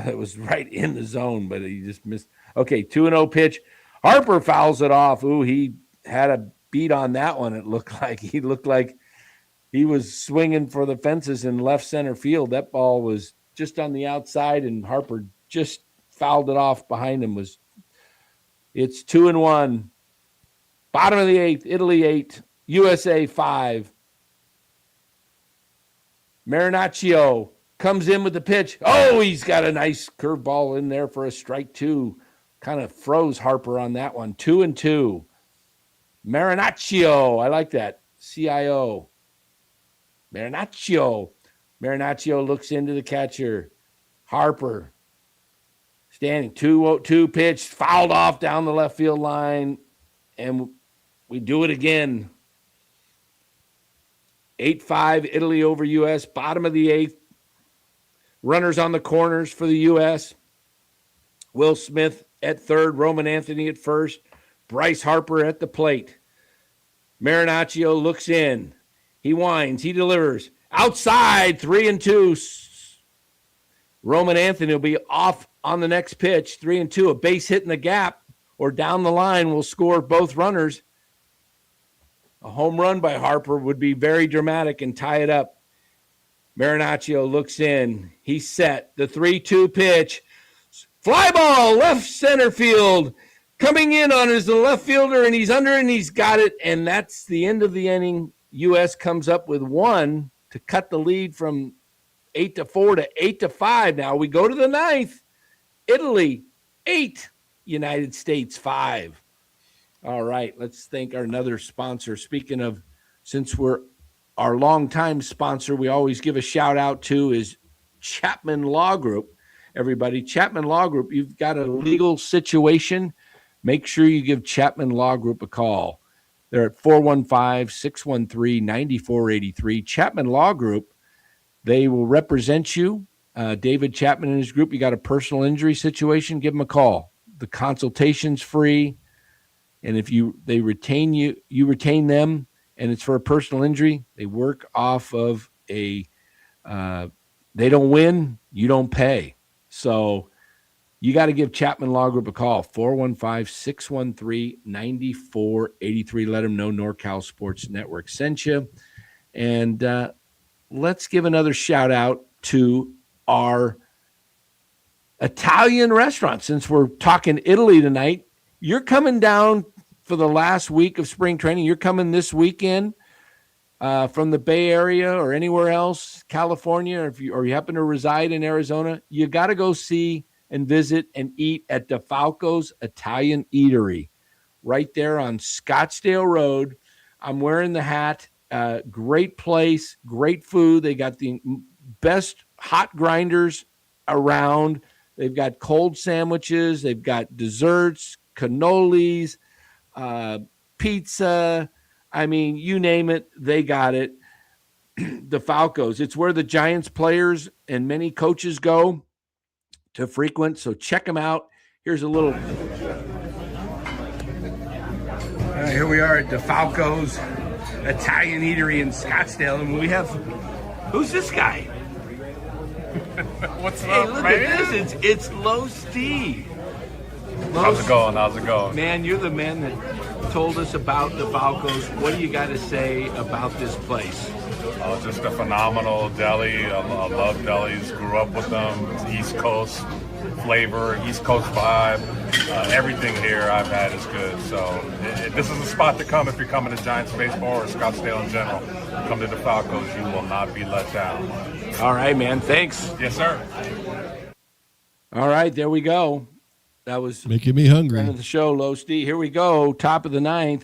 it was right in the zone, but he just missed. Okay, 2-0 pitch. Harper fouls it off. Ooh, he had a beat on that one. It looked like he was swinging for the fences in left center field. That ball was just on the outside, and Harper just fouled it off behind him. It's 2-1. Bottom of the 8th, Italy 8, USA 5. Marinaccio comes in with the pitch. Oh, he's got a nice curveball in there for a strike 2. Kind of froze Harper on that one. 2-2. Marinaccio, I like that. CIO. Marinaccio looks into the catcher. Harper standing 2-2 pitch, fouled off down the left field line, and we do it again. 8-5, Italy over U.S., bottom of the 8th. Runners on the corners for the U.S. Will Smith at third, Roman Anthony at first, Bryce Harper at the plate. Marinaccio looks in. He winds. He delivers. Outside, 3-2. Roman Anthony will be off on the next pitch, 3-2, a base hit in the gap or down the line will score both runners. A home run by Harper would be very dramatic and tie it up. Marinaccio looks in. He's set. The 3-2 pitch. Fly ball, left center field. Coming in on is the left fielder, and he's under, and he's got it. And that's the end of the inning. U.S. comes up with 1 to cut the lead from 8-4 to 8-5. Now we go to the 9th. Italy, 8. United States, 5. All right, let's thank our another sponsor. Speaking of, since we're our longtime sponsor, we always give a shout out to is Chapman Law Group. Everybody, Chapman Law Group, you've got a legal situation, make sure you give Chapman Law Group a call. They're at 415-613-9483. Chapman Law Group, they will represent you. David Chapman and his group, you got a personal injury situation, give them a call. The consultation's free. And if they retain you, you retain them, and it's for a personal injury, they work off of they don't win, you don't pay. So you got to give Chapman Law Group a call, 415-613-9483. Let them know NorCal Sports Network sent you. And let's give another shout out to our Italian restaurant. Since we're talking Italy tonight, you're coming down for the last week of spring training. You're coming this weekend from the Bay Area or anywhere else, California, or you happen to reside in Arizona, you got to go see and visit and eat at DeFalco's Italian Eatery right there on Scottsdale Road. I'm wearing the hat. Great place, great food. They got the best hot grinders around. They've got cold sandwiches. They've got desserts, cannolis, pizza. I mean, you name it, they got it. DeFalco's. It's where the Giants players and many coaches go to frequent. So check them out. Here's a little. Here we are at DeFalco's Italian Eatery in Scottsdale, and we have. Who's this guy? What's Hey, up, look man? at this. It's Low Steve. How's it going? How's it going? Man, you're the man that told us about DeFalco's. What do you got to say about this place? Just a phenomenal deli. I love delis. Grew up with them. It's East Coast flavor, East Coast vibe. Everything here I've had is good. So this is a spot to come if you're coming to Giants baseball or Scottsdale in general. Come to DeFalco's. You will not be let down. All right, man. Thanks. Yes, sir. All right, there we go. That was Making me hungry. end of the show, Low Steve. Here we go. Top of the 9th.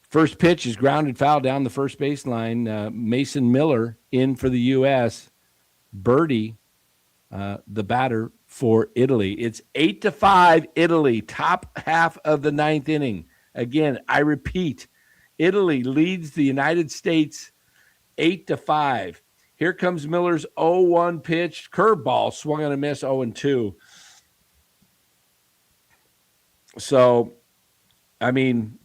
First pitch is grounded foul down the first baseline. Mason Miller in for the U.S. Birdie, the batter for Italy. It's 8-5 Italy, top half of the 9th inning. Again, I repeat, Italy leads the United States 8-5. Here comes Miller's 0-1 pitch. Curveball, swung on a miss, 0-2. So, I mean,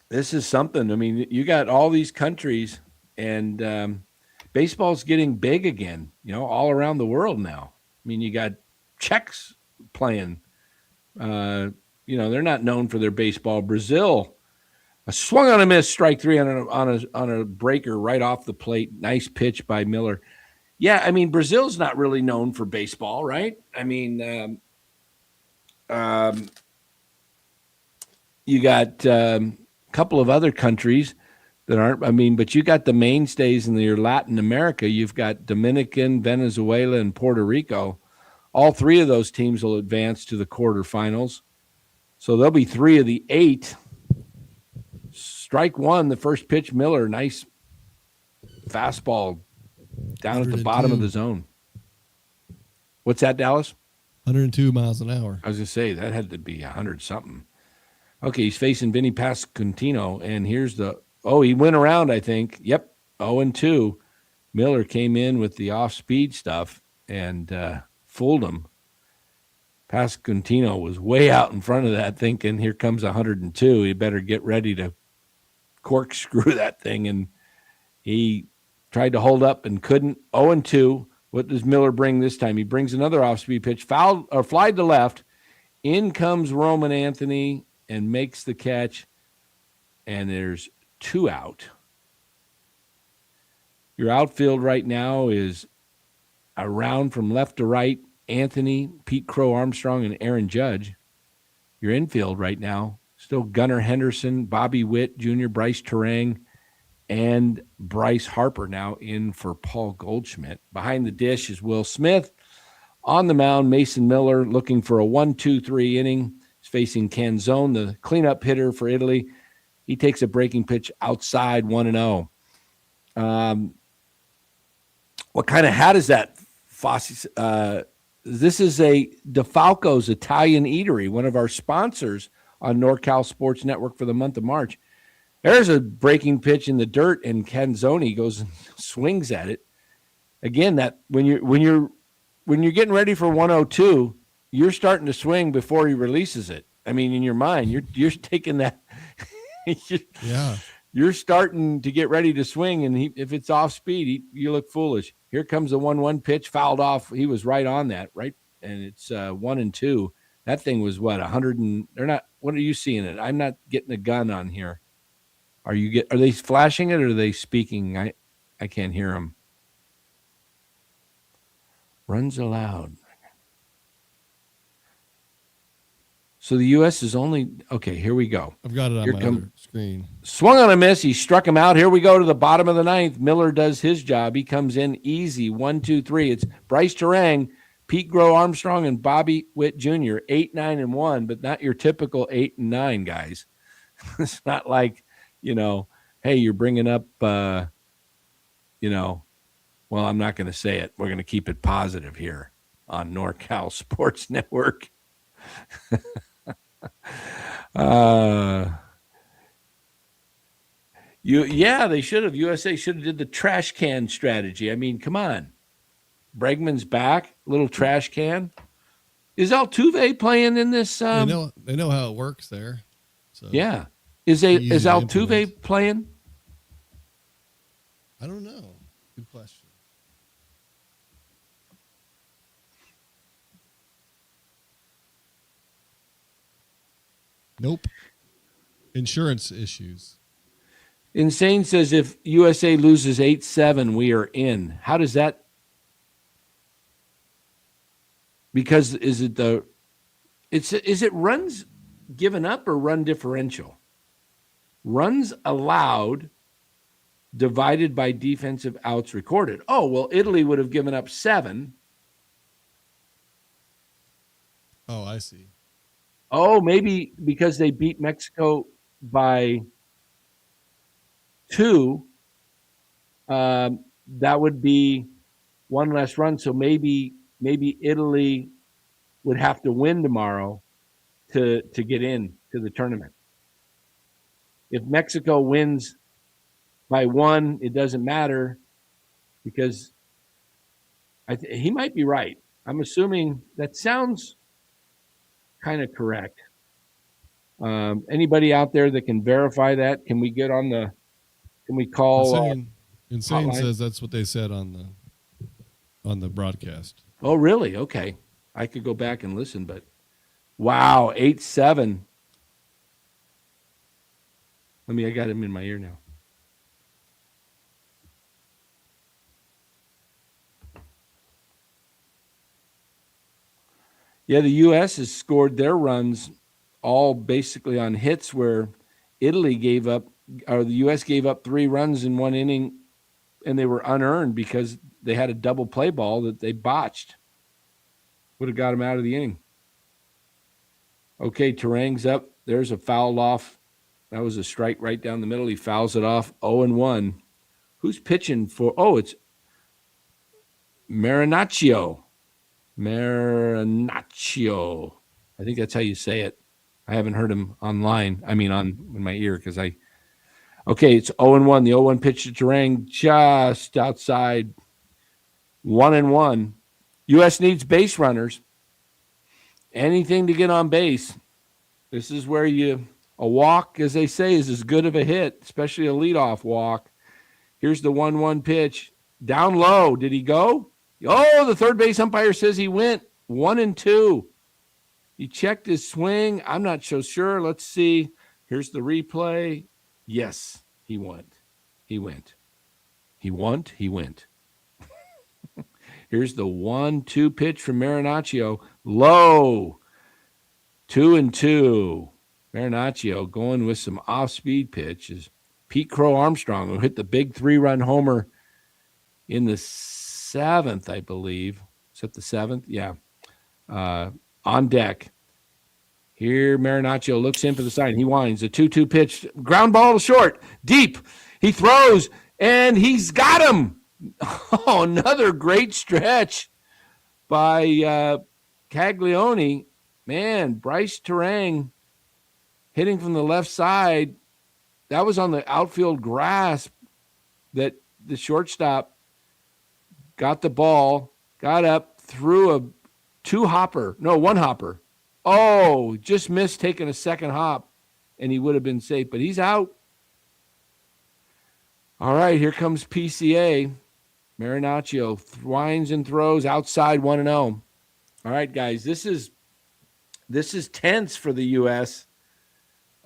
this is something. I mean, you got all these countries, and baseball's getting big again, all around the world now. I mean, you got Czechs playing. They're not known for their baseball. Brazil, a swung on a miss, strike 3 on a breaker right off the plate. Nice pitch by Miller. Yeah, I mean, Brazil's not really known for baseball, right? I mean, you got a couple of other countries that aren't, but you got the mainstays in your Latin America. You've got Dominican, Venezuela, and Puerto Rico. All 3 of those teams will advance to the quarterfinals. So there'll be 3 of the 8. Strike 1, the first pitch, Miller. Nice fastball down at the bottom of the zone. What's that, Dallas? 102 miles an hour. I was going to say, that had to be 100-something. Okay, he's facing Vinny Pasquantino, and here's he went around, I think. Yep, 0-2. Miller came in with the off-speed stuff and fooled him. Pasquantino was way out in front of that thinking, here comes 102. He better get ready to corkscrew that thing, and he tried to hold up and couldn't. 0-2. What does Miller bring this time? He brings another off-speed pitch, foul or fly to left. In comes Roman Anthony and makes the catch, and there's 2 out. Your outfield right now is around from left to right, Anthony, Pete Crow Armstrong, and Aaron Judge. Your infield right now, still Gunnar Henderson, Bobby Witt Jr., Bryce Terang, and Bryce Harper now in for Paul Goldschmidt. Behind the dish is Will Smith. On the mound, Mason Miller looking for a 1-2-3 inning. He's facing Canzone, the cleanup hitter for Italy. He takes a breaking pitch outside, 1-0. What kind of hat is that, Fosse? This is a DeFalco's Italian Eatery, one of our sponsors on NorCal Sports Network for the month of March. There's a breaking pitch in the dirt, and Canzoni goes and swings at it. Again, that when you're getting ready for 102, you're starting to swing before he releases it. I mean, in your mind, you're taking that. Yeah. You're starting to get ready to swing, and if it's off speed, you look foolish. Here comes the 1-1 pitch, fouled off. He was right on that, right? And it's 1-2. That thing was what, 100 and they're not. What are you seeing it? I'm not getting a gun on here. Are they flashing it or are they speaking? I can't hear them. Runs allowed. So the U.S. is only okay. Here we go. I've got it on my other screen. Swung on a miss. He struck him out. Here we go to the bottom of the 9th. Miller does his job. He comes in easy. 1-2-3. It's Bryce Terang, Pete Grow Armstrong, and Bobby Witt Jr. 8, 9, and 1, but not your typical 8 and 9 guys. It's not like, hey, you're bringing up, well, I'm not going to say it. We're going to keep it positive here on NorCal Sports Network. They should have. USA should have did the trash can strategy. I mean, come on. Bregman's back, little trash can. Is Altuve playing in this? They know how it works there. So yeah. Is Altuve playing? I don't know. Good question. Nope. Insurance issues. Insane says if USA loses 8-7, we are in. How does that? Because is it runs given up or run differential? Runs allowed divided by defensive outs recorded. Oh, well, Italy would have given up 7. Oh, I see. Oh, maybe because they beat Mexico by 2, that would be 1 less run. So maybe Italy would have to win tomorrow to get in to the tournament. If Mexico wins by 1, it doesn't matter because he might be right. I'm assuming that sounds kind of correct. Anybody out there that can verify that? Can we get on the? Can we call? Insane says that's what they said on the broadcast. Oh, really? Okay, I could go back and listen, but wow, 8-7. I got him in my ear now. Yeah, the U.S. has scored their runs all basically on hits where Italy gave up, or the U.S. gave up 3 runs in 1 inning, and they were unearned because they had a double play ball that they botched. Would have got them out of the inning. Okay, Terang's up. There's a foul off. That was a strike right down the middle. He fouls it off. 0-1. Who's pitching for? Oh, it's Marinaccio. Marinaccio. I think that's how you say it. I haven't heard him online. I mean, in my ear because I. Okay, it's 0-1. The 0-1 pitch to Terang just outside. 1-1. U.S. needs base runners. Anything to get on base. This is where a walk, as they say, is as good of a hit, especially a leadoff walk. Here's the 1-1 pitch. Down low. Did he go? Oh, the third base umpire says he went 1-2. He checked his swing. I'm not so sure. Let's see. Here's the replay. Yes, he went. He went. He won. He went. Here's the 1-2 pitch from Marinaccio. Low. 2-2. Marinaccio going with some off-speed pitches. Pete Crow Armstrong, who hit the big 3-run homer in the 7th, I believe. Is that the 7th? Yeah. On deck. Here, Marinaccio looks in for the sign. He winds. A 2-2 pitch. Ground ball to short. Deep. He throws, and he's got him. Oh, another great stretch by Caglione. Man, Bryce Terang hitting from the left side. That was on the outfield grass that the shortstop got the ball, got up, threw a one hopper. Oh, just missed taking a second hop, and he would have been safe, but he's out. All right, here comes PCA. Marinaccio winds and throws outside 1-0. All right, guys, this is tense for the U.S.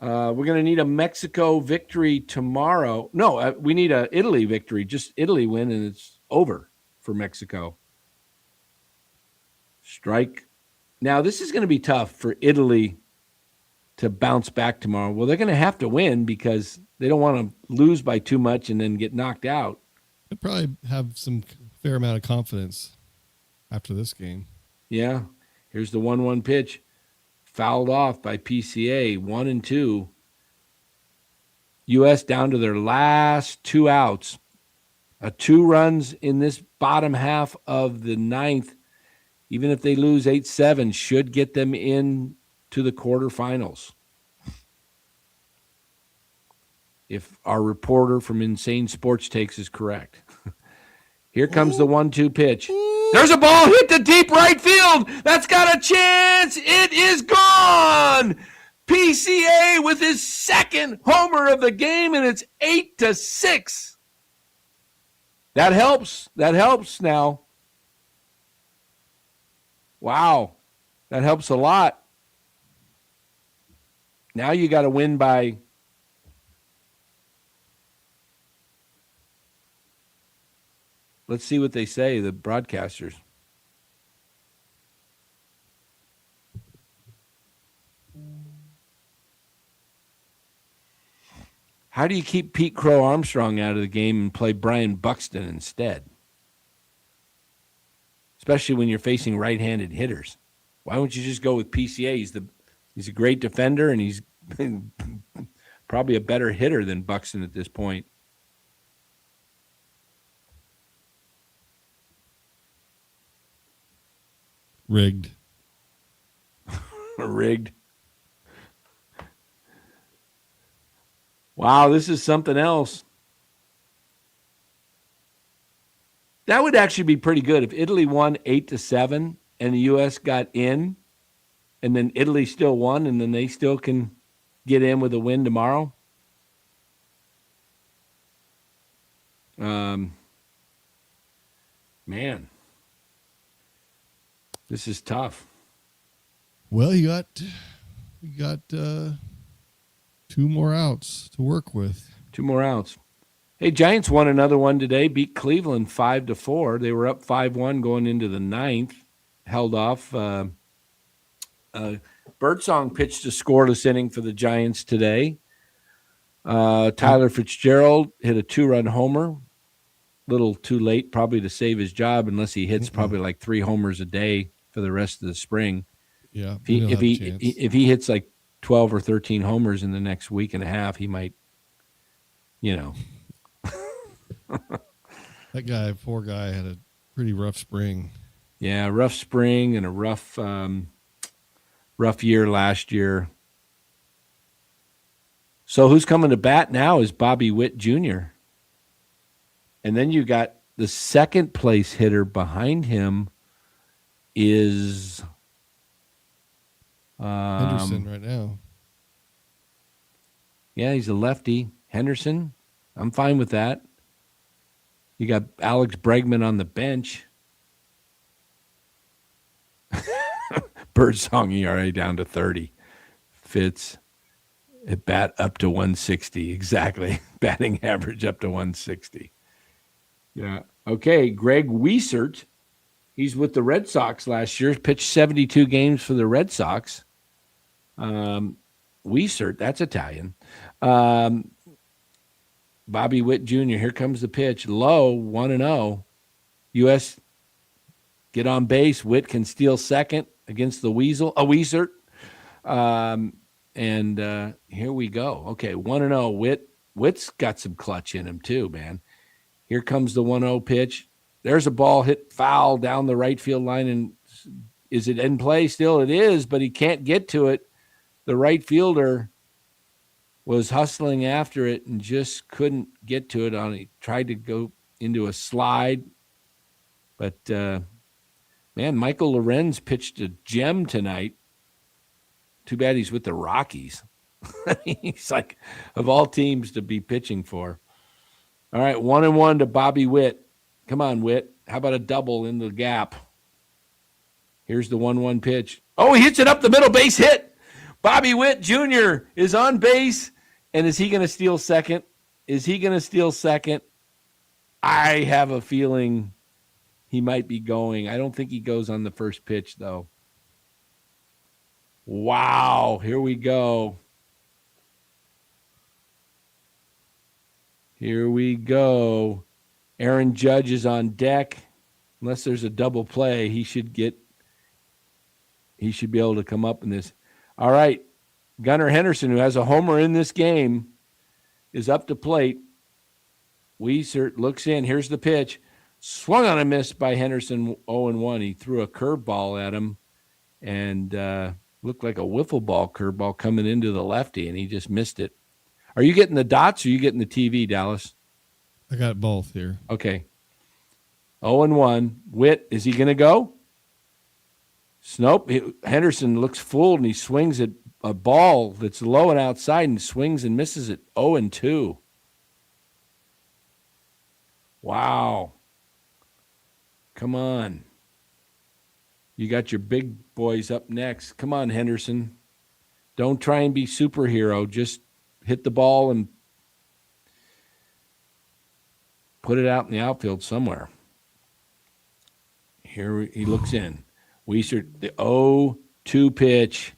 We're going to need a Mexico victory tomorrow. No, we need a Italy victory. Just Italy win, and it's over for Mexico. Strike. Now, this is going to be tough for Italy to bounce back tomorrow. Well, they're going to have to win because they don't want to lose by too much and then get knocked out. They'll probably have some fair amount of confidence after this game. Yeah. Here's the 1-1 pitch. Fouled off by PCA, 1-2. U.S. down to their last 2 outs. 2 runs in this bottom half of the 9th, even if they lose 8-7, should get them in to the quarterfinals. If our reporter from Insane Sports Takes is correct. Here comes the 1-2 pitch. There's a ball hit to deep right field. That's got a chance. It is gone. PCA with his second homer of the game, and it's 8-6. That helps. That helps now. Wow. That helps a lot. Now you got to win by let's see what they say, the broadcasters. How do you keep Pete Crow Armstrong out of the game and play Brian Buxton instead? Especially when you're facing right-handed hitters. Why don't you just go with PCA? He's a great defender, and he's probably a better hitter than Buxton at this point. Rigged. Rigged. Wow, this is something else. That would actually be pretty good if Italy won 8-7 and the U.S. got in, and then Italy still won, and then they still can get in with a win tomorrow. Man, this is tough. Well, you got 2 more outs to work with. 2 more outs. Hey, Giants won another one today, beat Cleveland 5-4. They were up 5-1 going into the 9th, held off. Birdsong pitched a scoreless inning for the Giants today. Tyler Fitzgerald hit a 2-run homer. Little too late probably to save his job unless he hits probably like 3 homers a day for the rest of the spring. Yeah, If he hits like 12 or 13 homers in the next week and a half, he might, That poor guy, had a pretty rough spring. Yeah, rough spring and a rough year last year. So who's coming to bat now is Bobby Witt Jr. And then you got the second place hitter behind him is Henderson right now. Yeah, he's a lefty. Henderson, I'm fine with that. You got Alex Bregman on the bench. Birdsong ERA down to 30. Fitz at bat up to 160. Exactly. Batting average up to 160. Yeah. Okay. Greg Wiesert. He's with the Red Sox last year. Pitched 72 games for the Red Sox. Wiesert, that's Italian. Bobby Witt Jr., here comes the pitch. Low, 1-0. U.S. get on base. Witt can steal second against the Wiesert. And here we go. Okay, 1-0. Witt's got some clutch in him too, man. Here comes the 1-0 pitch. There's a ball hit foul down the right field line. And is it in play still? It is, but he can't get to it. The right fielder was hustling after it and just couldn't get to it. He tried to go into a slide. But, man, Michael Lorenz pitched a gem tonight. Too bad he's with the Rockies. He's like, of all teams to be pitching for. All right, 1-1 to Bobby Witt. Come on, Witt. How about a double in the gap? Here's the 1-1 pitch. Oh, he hits it up the middle, base hit. Bobby Witt Jr. is on base. And is he going to steal second? I have a feeling he might be going. I don't think he goes on the first pitch, though. Wow, here we go. Aaron Judge is on deck. Unless there's a double play, he should be able to come up in this. All right. Gunnar Henderson, who has a homer in this game, is up to plate. Wiesert looks in. Here's the pitch. Swung on a miss by Henderson, 0-1. He threw a curveball at him and looked like a wiffle ball curveball coming into the lefty, and he just missed it. Are you getting the dots or are you getting the TV, Dallas? I got both here. Okay. 0-1. Witt, is he going to go? Nope. Henderson looks fooled, and he swings at a ball that's low and outside and swings and misses it. 0-2. Wow. Come on. You got your big boys up next. Come on, Henderson. Don't try and be superhero. Just hit the ball and put it out in the outfield somewhere. Here he looks in. Wiesert, the 0-2 pitch.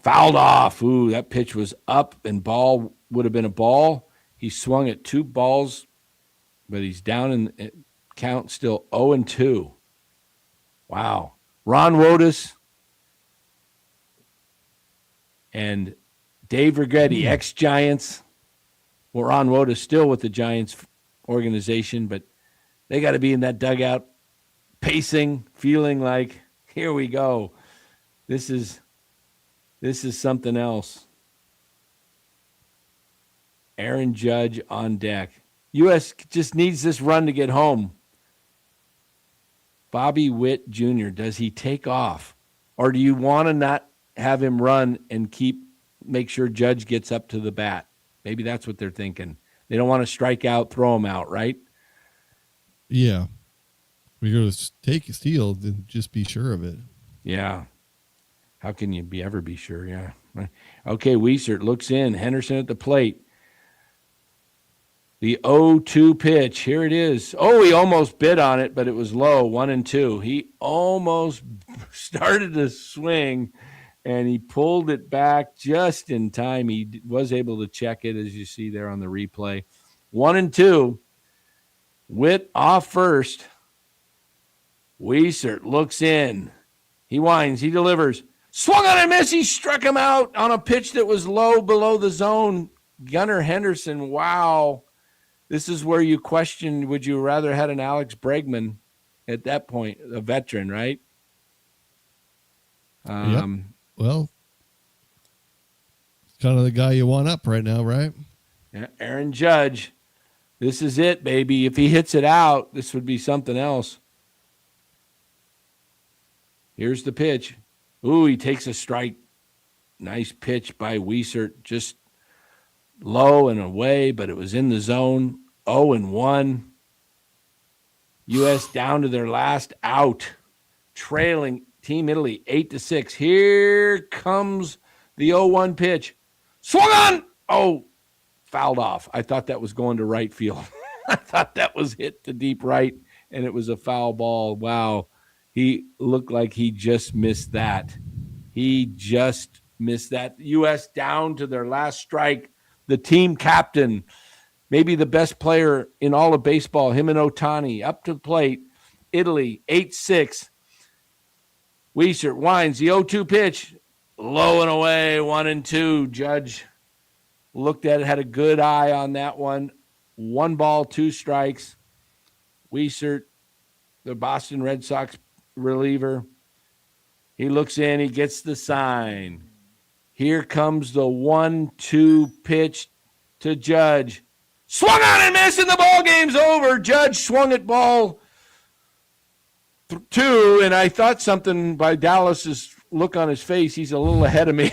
Fouled off. Ooh, that pitch was up and ball would have been a ball. He swung at two balls, but he's down in count still 0-2. Wow. Ron Wotus and Dave Righetti, ex-Giants. Well, Ron Wotus still with the Giants organization, but they got to be in that dugout pacing, feeling like, here we go. This is something else. Aaron Judge on deck. U.S. just needs this run to get home. Bobby Witt Jr., does he take off? Or do you want to not have him run and make sure Judge gets up to the bat? Maybe that's what they're thinking. They don't want to strike out, throw him out, right? Yeah. When you go to take a steal, then just be sure of it. Yeah. How can you ever be sure? Yeah. Okay, Wiesert looks in. Henderson at the plate. The 0-2 pitch. Here it is. Oh, he almost bit on it, but it was low, 1-2. He almost started to swing, and he pulled it back just in time. He was able to check it, as you see there on the replay. 1-2. Witt off first. Wiesert looks in. He winds. He delivers. Swung on a miss. He struck him out on a pitch that was low below the zone. Gunnar Henderson, wow. This is where you question, would you rather had an Alex Bregman at that point, a veteran, right? Yep. Well, it's kind of the guy you want up right now, right? Yeah, Aaron Judge. This is it, baby. If he hits it out, this would be something else. Here's the pitch. Ooh, he takes a strike. Nice pitch by Wiesert. Just low and away, but it was in the zone. 0-1. U.S. down to their last out. Trailing Team Italy 8-6. Here comes the 0-1 pitch. Swung on. Oh, fouled off. I thought that was going to right field. I thought that was hit to deep right, and it was a foul ball. Wow. He looked like he just missed that. He just missed that. U.S. down to their last strike. The team captain, maybe the best player in all of baseball, him and Ohtani, up to the plate. Italy, 8-6. Weissert winds the 0-2 pitch. Low and away, 1-2. Judge looked at it, had a good eye on that one. 1 ball, 2 strikes. Weissert, the Boston Red Sox reliever, he looks in, he gets the sign. Here comes the 1-2 pitch to Judge. Swung on and missed, and the ball game's over. Judge swung at ball 2, and I thought something by Dallas's look on his face, he's a little ahead of me.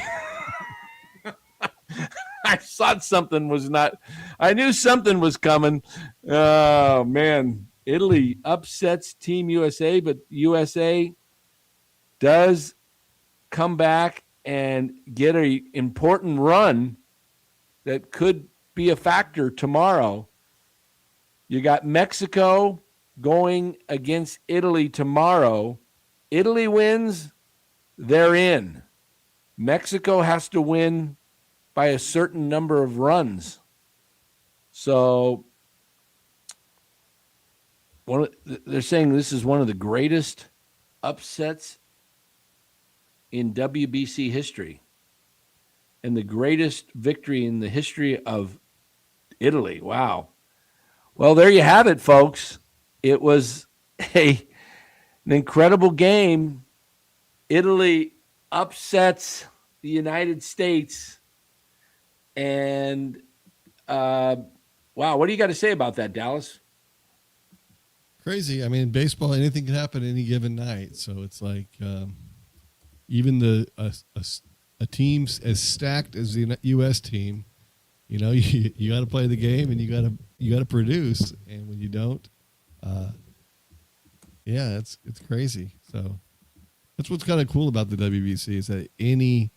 I thought something was not – I knew something was coming. Oh, man. Italy upsets Team USA, but USA does come back and get an important run that could be a factor tomorrow. You got Mexico going against Italy tomorrow. Italy wins, they're in. Mexico has to win by a certain number of runs. So they're saying this is one of the greatest upsets in WBC history and the greatest victory in the history of Italy. Wow. Well, there you have it, folks. It was an incredible game. Italy upsets the United States. And, wow, what do you got to say about that, Dallas? Crazy. I mean, baseball, anything can happen any given night. So it's like even a team as stacked as the U.S. team, you know, you got to play the game and you got to produce. And when you don't, yeah, it's crazy. So that's what's kind of cool about the WBC is that you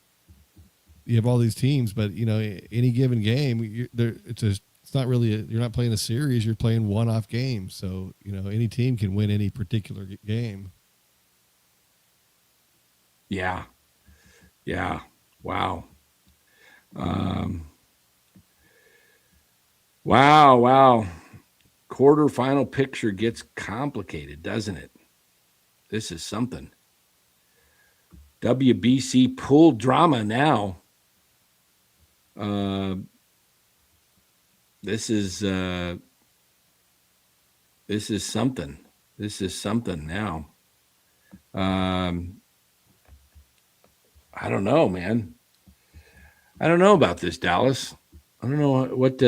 have all these teams, but you know, any given game, it's not really you're not playing a series, you're playing one-off games. So, you know, any team can win any particular game. Yeah. Yeah. Wow. Wow. Quarterfinal picture gets complicated, doesn't it? This is something. WBC pool drama now. This is something. This is something now. I don't know, man. I don't know about this, Dallas. I don't know what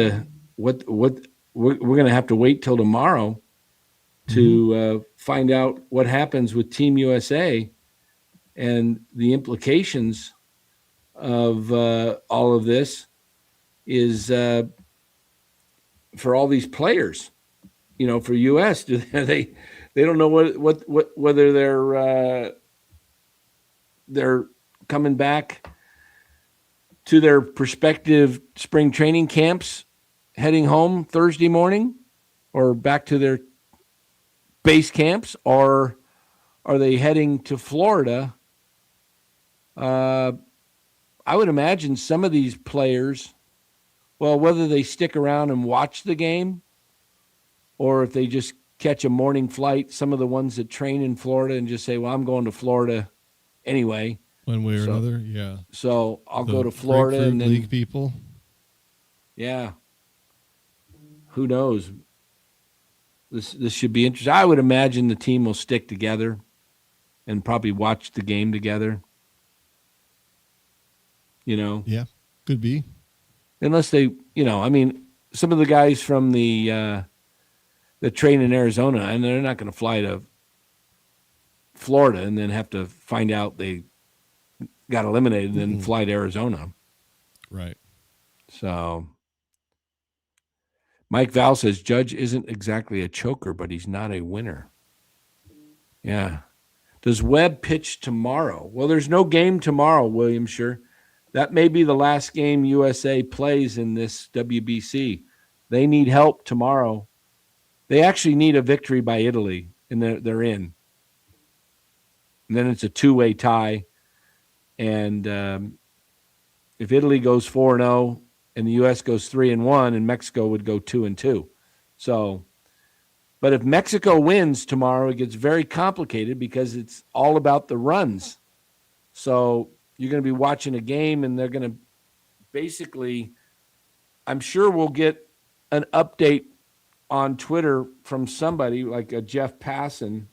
we're going to have to wait till tomorrow to find out what happens with Team USA and the implications of all of this is for all these players, you know, for US. They don't know whether they're coming back to their prospective spring training camps, heading home Thursday morning, or back to their base camps, or are they heading to Florida? I would imagine some of these players, well, whether they stick around and watch the game or if they just catch a morning flight, some of the ones that train in Florida and just say, well, I'm going to Florida anyway. One way or another, yeah. So I'll go to Florida and then League people. Yeah. Who knows? This should be interesting. I would imagine the team will stick together and probably watch the game together. You know? Yeah, could be. Unless they, you know, I mean, some of the guys from the train in Arizona, and they're not going to fly to Florida and then have to find out they got eliminated and then fly to Arizona. Right. So Mike Val says Judge isn't exactly a choker, but he's not a winner. Yeah. Does Webb pitch tomorrow? Well, there's no game tomorrow, William. Sure. That may be the last game USA plays in this WBC. They need help tomorrow. They actually need a victory by Italy, and they're in. And then it's a two-way tie. And if Italy goes 4-0 and the U.S. goes 3-1, and Mexico would go 2-2. So, but if Mexico wins tomorrow, it gets very complicated because it's all about the runs. So you're going to be watching a game, and they're going to basically, I'm sure we'll get an update on Twitter from somebody like a Jeff Passan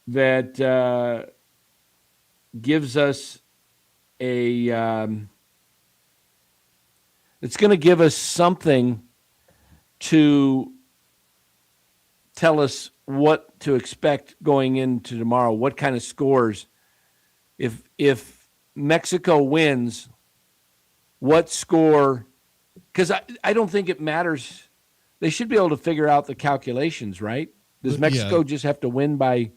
that gives us it's going to give us something to tell us what to expect going into tomorrow, what kind of scores. If Mexico wins, what score? Because I don't think it matters. They should be able to figure out the calculations, right? Does Mexico just have to win by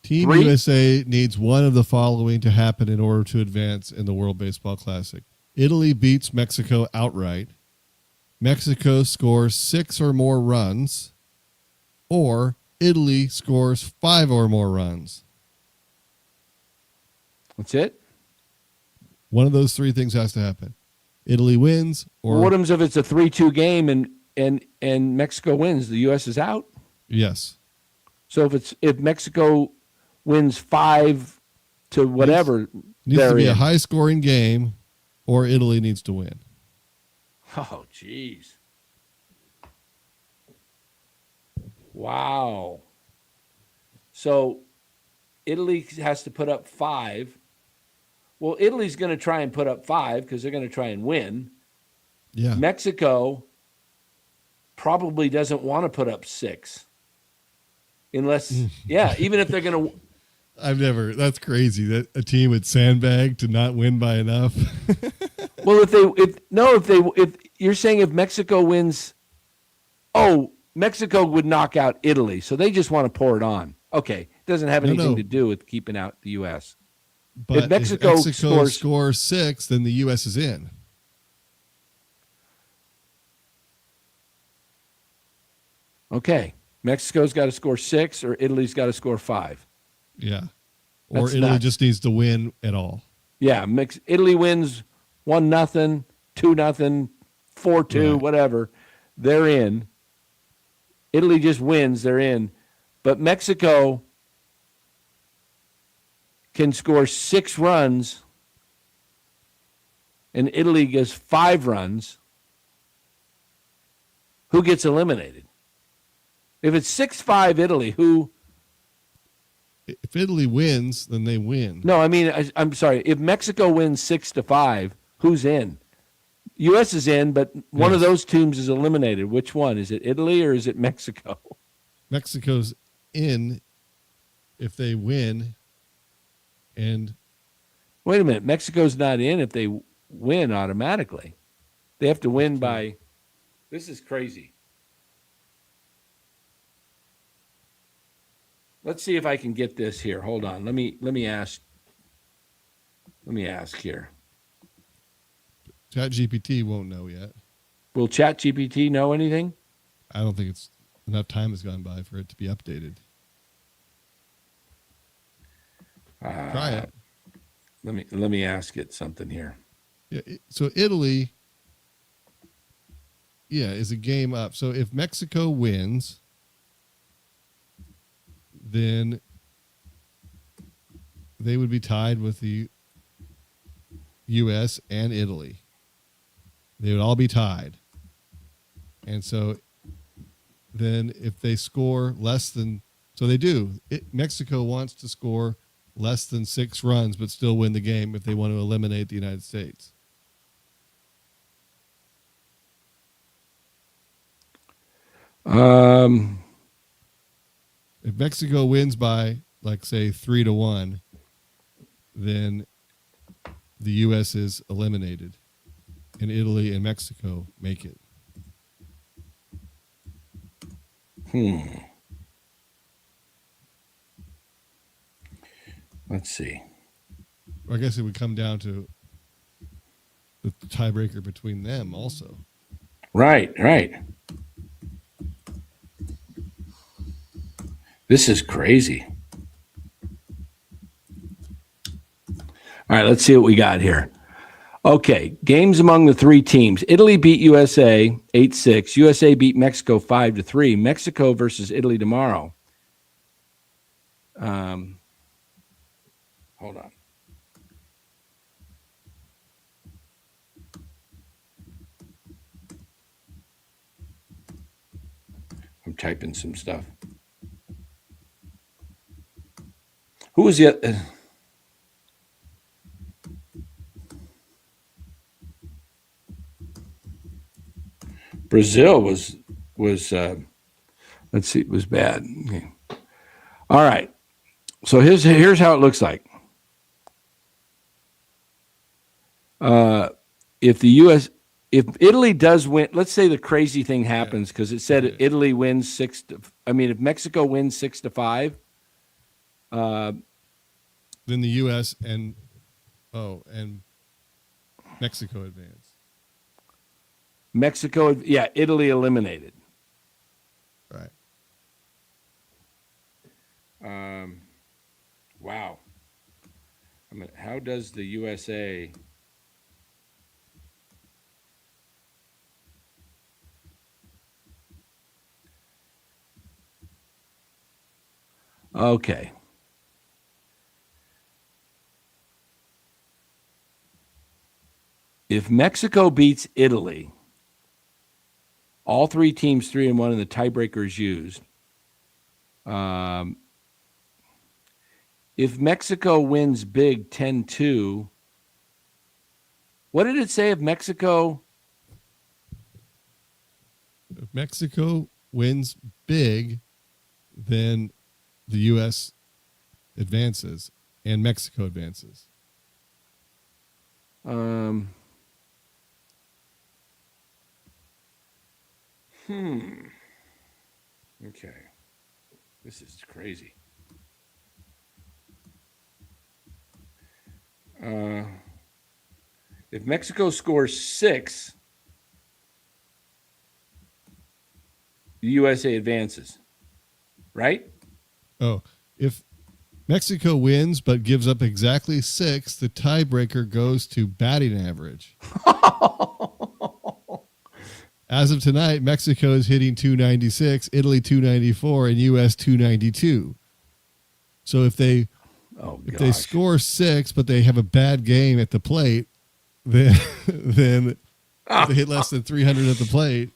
Team 3? USA needs one of the following to happen in order to advance in the World Baseball Classic. Italy beats Mexico outright. Mexico scores 6 or more runs, or Italy scores 5 or more runs. That's it? One of those 3 things has to happen. Italy wins, or What happens if it's a 3-2 game and Mexico wins? The U.S. is out? yes. So if Mexico wins 5 to whatever, Needs to they're be in. a high-scoring game, or Italy needs to win. Oh, jeez. Wow. So Italy has to put up 5. Well, Italy's going to try and put up 5 because they're going to try and win. Yeah. Mexico probably doesn't want to put up 6. Unless, even if they're going to. That's crazy that a team would sandbag to not win by enough. Well, if you're saying if Mexico wins, Mexico would knock out Italy. So they just want to pour it on. Okay. It doesn't have anything to do with keeping out the U.S. But if Mexico scores 6, then the U.S. is in. Okay. Mexico's got to score 6 or Italy's got to score 5. Yeah. Or That's Italy nuts. just needs to win at all. Yeah. Italy wins 1-0, 2-0, 4-2, whatever. They're in. Italy just wins. They're in. But Mexico can score 6 runs and Italy gets 5 runs. Who gets eliminated? If it's 6-5 Italy, who? If Italy wins, then they win. No, I mean, I'm sorry. If Mexico wins 6-5, who's in? U.S. is in, but one of those teams is eliminated. Which one? Is it Italy or is it Mexico? Mexico's in if they win. And wait a minute. Mexico's not in if they win automatically. They have to win by. This is crazy. Let's see if I can get this here. Hold on. Let me ask. Let me ask here. ChatGPT won't know yet. Will ChatGPT know anything? I don't think it's enough time has gone by for it to be updated. Try it. Let me ask it something here. Yeah. So Italy, is a game up. So if Mexico wins, then they would be tied with the U.S. and Italy. They would all be tied. And so then if they score less than, so they do, Mexico wants to score less than 6 runs but still win the game if they want to eliminate the United States. If Mexico wins by, like, say, 3-1, then the U.S. is eliminated, and Italy and Mexico make it. Let's see. I guess it would come down to the tiebreaker between them also. Right. This is crazy. All right, let's see what we got here. Okay, games among the three teams. Italy beat USA 8-6. USA beat Mexico 5-3. Mexico versus Italy tomorrow. Hold on. I'm typing some stuff. Who was the Brazil was let's see, it was bad. Okay. All right. So here's how it looks like. If Italy does win, let's say the crazy thing happens because it said Italy wins if Mexico wins 6-5, then the U.S. and Mexico advance. Italy eliminated. Right. Wow. How does the USA? Okay. If Mexico beats Italy, all three teams 3-1, and the tiebreaker is used. If Mexico wins big 10-2, what did it say if Mexico? If Mexico wins big, then the U.S. advances and Mexico advances. Okay. This is crazy. If Mexico scores 6, the USA advances, right? Oh, if Mexico wins but gives up exactly 6, the tiebreaker goes to batting average. As of tonight, Mexico is hitting 296, Italy 294, and U.S. 292. So if they score 6 but they have a bad game at the plate, then if they hit less than 300 at the plate.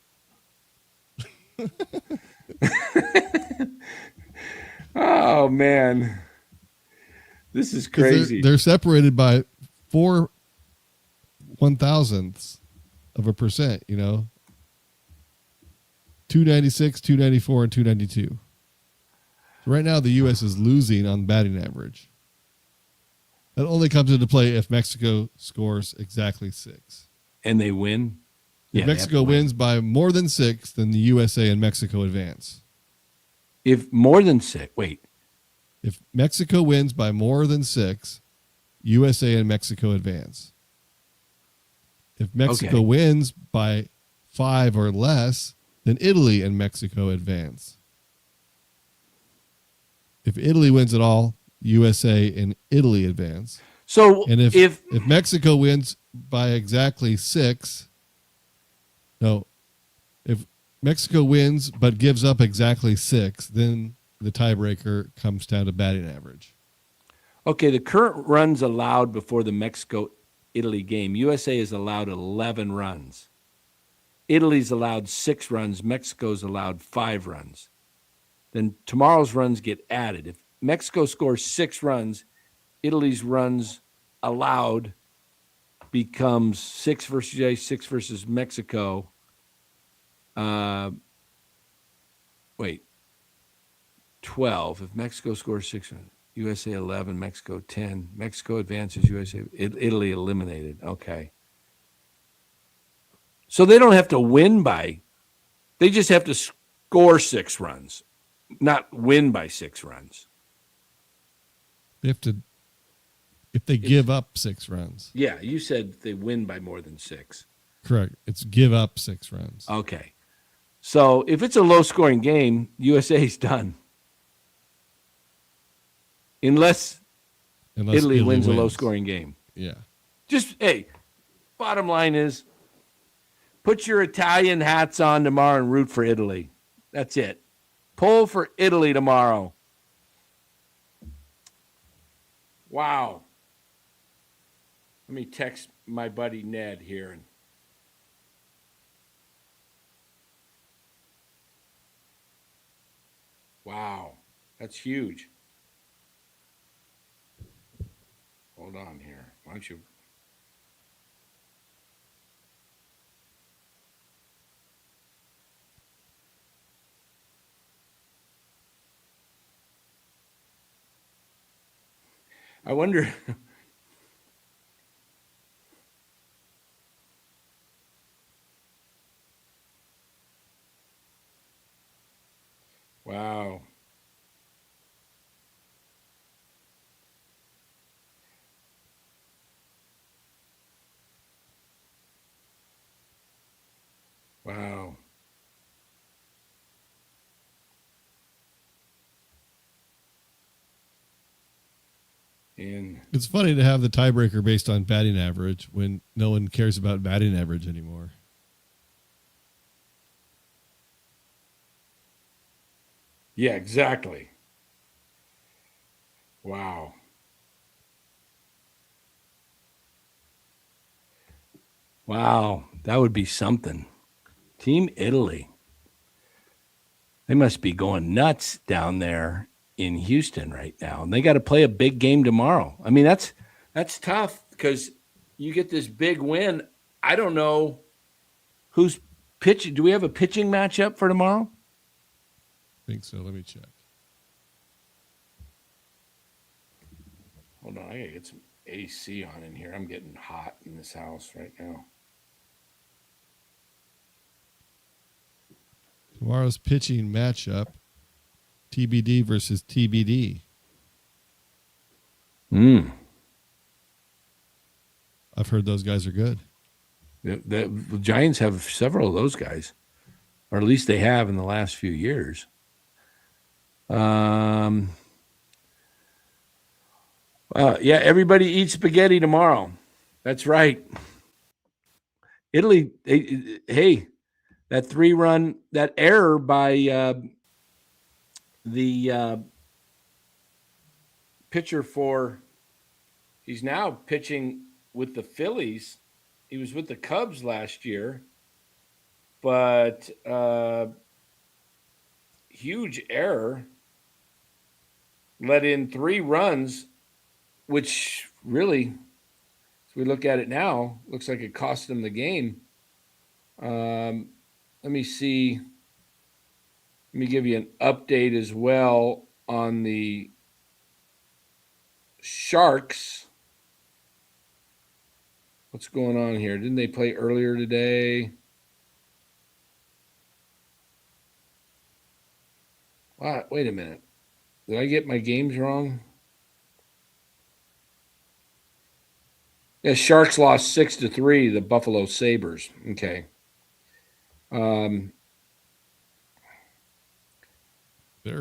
Oh man, this is crazy. They're separated by 4 1,000ths of a percent. 296, 294, and 292. Right now, the U.S. is losing on batting average. That only comes into play if Mexico scores exactly 6. And they win? If Mexico wins by more than 6, then the USA and Mexico advance. If more than 6, wait. If Mexico wins by more than 6, USA and Mexico advance. If Mexico wins by 5 or less, then Italy and Mexico advance. If Italy wins at all, USA and Italy advance. So and if Mexico wins by exactly 6, if Mexico wins but gives up exactly 6, then the tiebreaker comes down to batting average. Okay, the current runs allowed before the Mexico-Italy game, USA is allowed 11 runs. Italy's allowed 6 runs. Mexico's allowed 5 runs. Then tomorrow's runs get added. If Mexico scores 6 runs, Italy's runs allowed becomes 6 versus USA, 6 versus Mexico. 12. If Mexico scores 6 runs, USA 11, Mexico 10. Mexico advances, USA, Italy eliminated. Okay. So they don't have to win they just have to score 6 runs, not win by 6 runs. They have to If they give up 6 runs. Yeah, you said they win by more than 6. Correct. It's give up 6 runs. Okay. So if it's a low-scoring game, USA's done. Unless Italy wins a low-scoring game. Yeah. Just, hey, bottom line is, put your Italian hats on tomorrow and root for Italy. That's it. Pull for Italy tomorrow. Wow. Let me text my buddy Ned here. Wow. That's huge. Hold on here. Why don't you... I wonder... Wow. Wow. It's funny to have the tiebreaker based on batting average when no one cares about batting average anymore. Yeah, exactly. Wow. Wow, that would be something. Team Italy. They must be going nuts down there in Houston right now. And they got to play a big game tomorrow. I mean, that's tough because you get this big win. I don't know who's pitching. Do we have a pitching matchup for tomorrow? I think so. Let me check. Hold on. I got to get some AC on in here. I'm getting hot in this house right now. Tomorrow's pitching matchup, TBD versus TBD. I've heard those guys are good. The Giants have several of those guys, or at least they have in the last few years. Yeah, everybody eats spaghetti tomorrow. That's right. Italy, hey, that 3-run, that error by the pitcher for, he's now pitching with the Phillies. He was with the Cubs last year, but huge error. Let in 3 runs, which really, as we look at it now, looks like it cost them the game. Let me see. Let me give you an update as well on the Sharks. What's going on here? Didn't they play earlier today? What? Wait a minute. Did I get my games wrong? Yeah, Sharks lost 6-3, the Buffalo Sabres. Okay. They're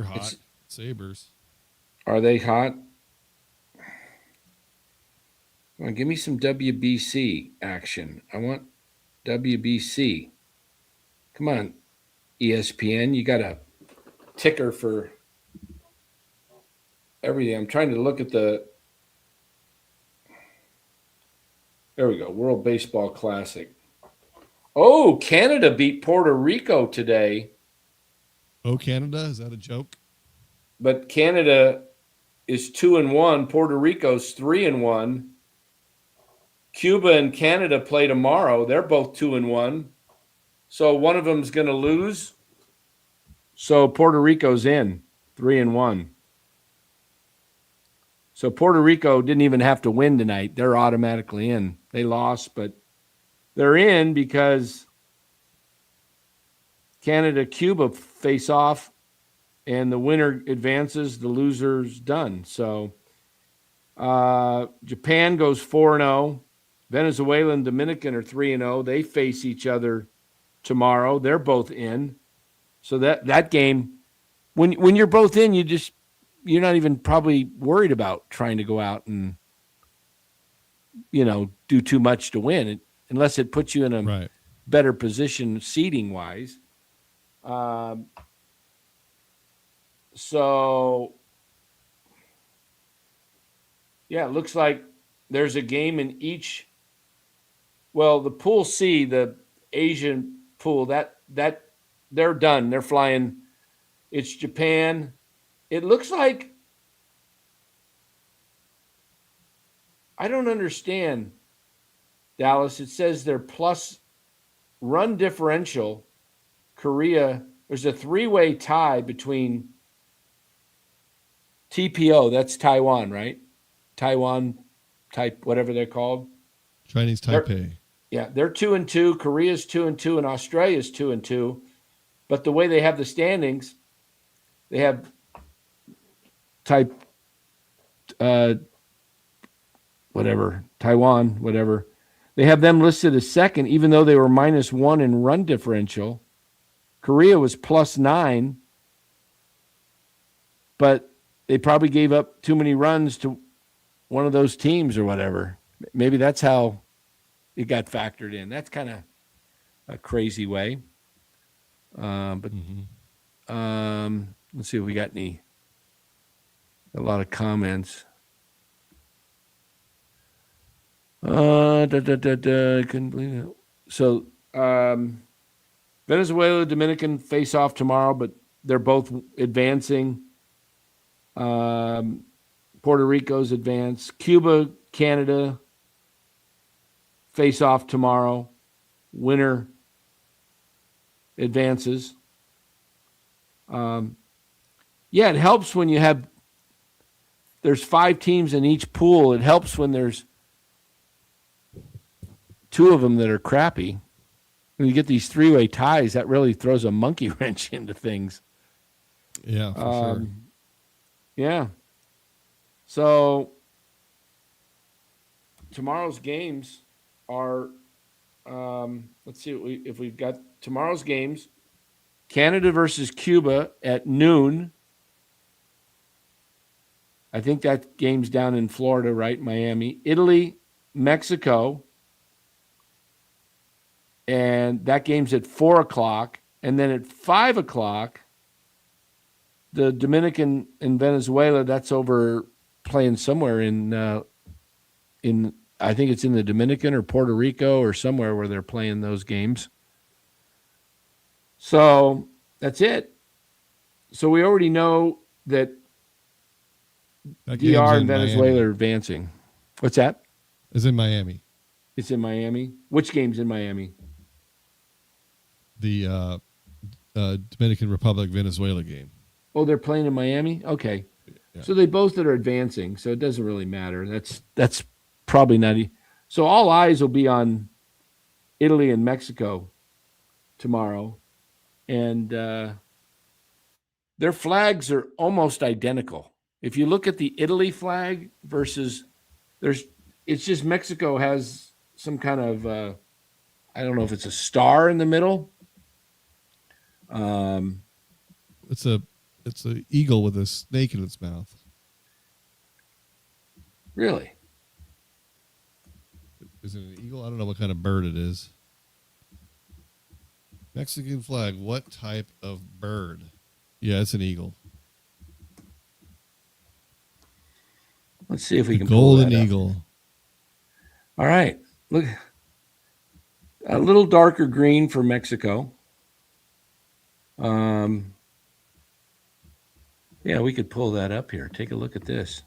hot. Sabres. Are they hot? Come on, give me some WBC action. I want WBC. Come on, ESPN. You got a ticker for everything. I'm trying to look at the... There we go. World Baseball Classic. Oh, Canada beat Puerto Rico today. Oh, Canada? Is that a joke? But Canada is 2-1. Puerto Rico's 3-1. Cuba and Canada play tomorrow. They're both 2-1. So one of them's going to lose. So Puerto Rico's in 3-1. So Puerto Rico didn't even have to win tonight. They're automatically in. They lost, but they're in because Canada, Cuba face off, and the winner advances, the loser's done. So Japan goes 4-0. Venezuela and Dominican are 3-0. They face each other tomorrow. They're both in. So that game, when you're both in, you're not even probably worried about trying to go out and do too much to win, unless it puts you in a better position seeding wise. So yeah, it looks like there's a game in each. Well, the Pool C, the Asian pool, that they're done. They're flying. It's Japan. It looks like, I don't understand, Dallas. It says their plus run differential, Korea, there's a 3-way tie between TPO, that's Taiwan, right? Taiwan type, whatever they're called. Chinese Taipei. They're 2-2. Korea's 2-2, and Australia's 2-2. But the way they have the standings, they have Taiwan, whatever. They have them listed as second, even though they were -1 in run differential. Korea was +9, but they probably gave up too many runs to one of those teams or whatever. Maybe that's how it got factored in. That's kind of a crazy way. But let's see if we got a lot of comments. I couldn't believe it. So Venezuela, Dominican face off tomorrow, but they're both advancing. Puerto Rico's advanced. Cuba, Canada face off tomorrow. Winner advances. It helps when there's 5 teams in each pool. It helps when there's 2 of them that are crappy. When you get these 3-way ties, that really throws a monkey wrench into things. Yeah, for sure. Yeah. So tomorrow's games are, let's see if we've got tomorrow's games. Canada versus Cuba at noon. I think that game's down in Florida, right? Miami. Italy, Mexico. And that game's at 4:00. And then at 5:00, the Dominican and Venezuela, that's over playing somewhere in I think it's in the Dominican or Puerto Rico or somewhere where they're playing those games. So that's it. So we already know that DR and Venezuela are advancing. What's that? It's in Miami. It's in Miami. Which game's in Miami? The Dominican Republic Venezuela game. Oh, they're playing in Miami? Okay. Yeah. So they both are advancing, so it doesn't really matter. That's probably not. So all eyes will be on Italy and Mexico tomorrow. And their flags are almost identical. If you look at the Italy flag versus it's just Mexico has some kind of, I don't know if it's a star in the middle. It's a eagle with a snake in its mouth. Really? Is it an eagle? I don't know what kind of bird it is. Mexican flag. What type of bird? Yeah, it's an eagle. Let's see if we can golden pull that eagle. Up. All right. Look, a little darker green for Mexico. Yeah, we could pull that up here. Take a look at this.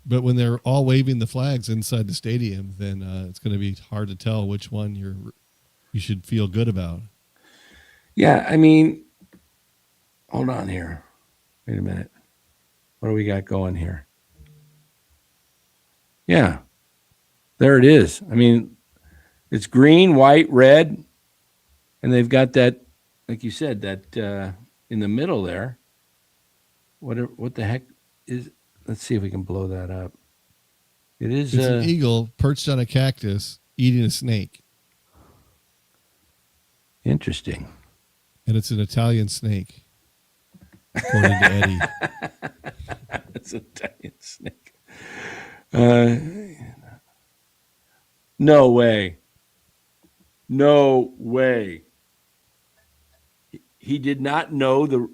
But when they're all waving the flags inside the stadium, then it's going to be hard to tell which one you should feel good about. Yeah, I mean, hold on here. Wait a minute. What do we got going here? Yeah, there it is. I mean, it's green, white, red, and they've got that, like you said, that in the middle there. What the heck is? Let's see if we can blow that up. It is It's an eagle perched on a cactus eating a snake. Interesting. And it's an Italian snake, according to Eddie. It's an Italian snake. No way. No way. He did not know the.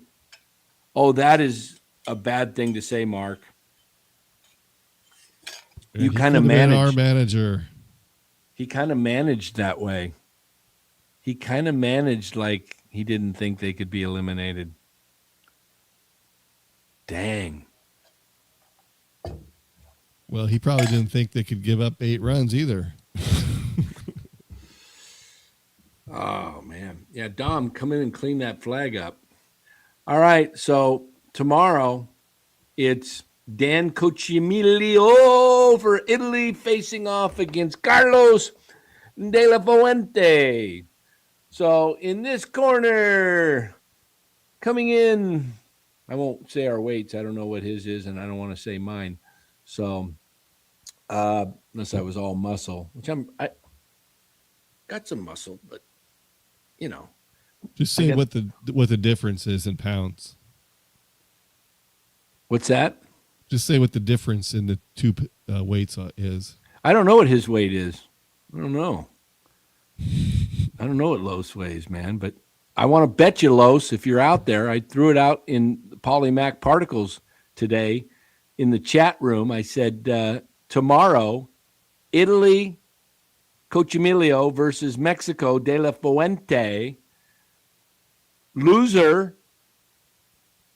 Oh, that is a bad thing to say, Mark. You kind of managed. Our manager. He kind of managed that way. He kind of managed like he didn't think they could be eliminated. Dang. Well, he probably didn't think they could give up 8 runs either. Oh, man. Yeah, Dom, come in and clean that flag up. All right, so tomorrow it's Dan Cocciamiglio for Italy facing off against Carlos De La Fuente. So in this corner, coming in, I won't say our weights. I don't know what his is, and I don't want to say mine. So unless I was all muscle, which I got some muscle, but you know. Just say what the difference is in pounds. What's that? Just say what the difference in the two weights is. I don't know what his weight is. I don't know. I don't know what Los weighs, man, but I want to bet you, Los, if you're out there. I threw it out in Polymac Particles today in the chat room. I said, tomorrow, Italy, Cocciamiglio versus Mexico, De La Fuente. Loser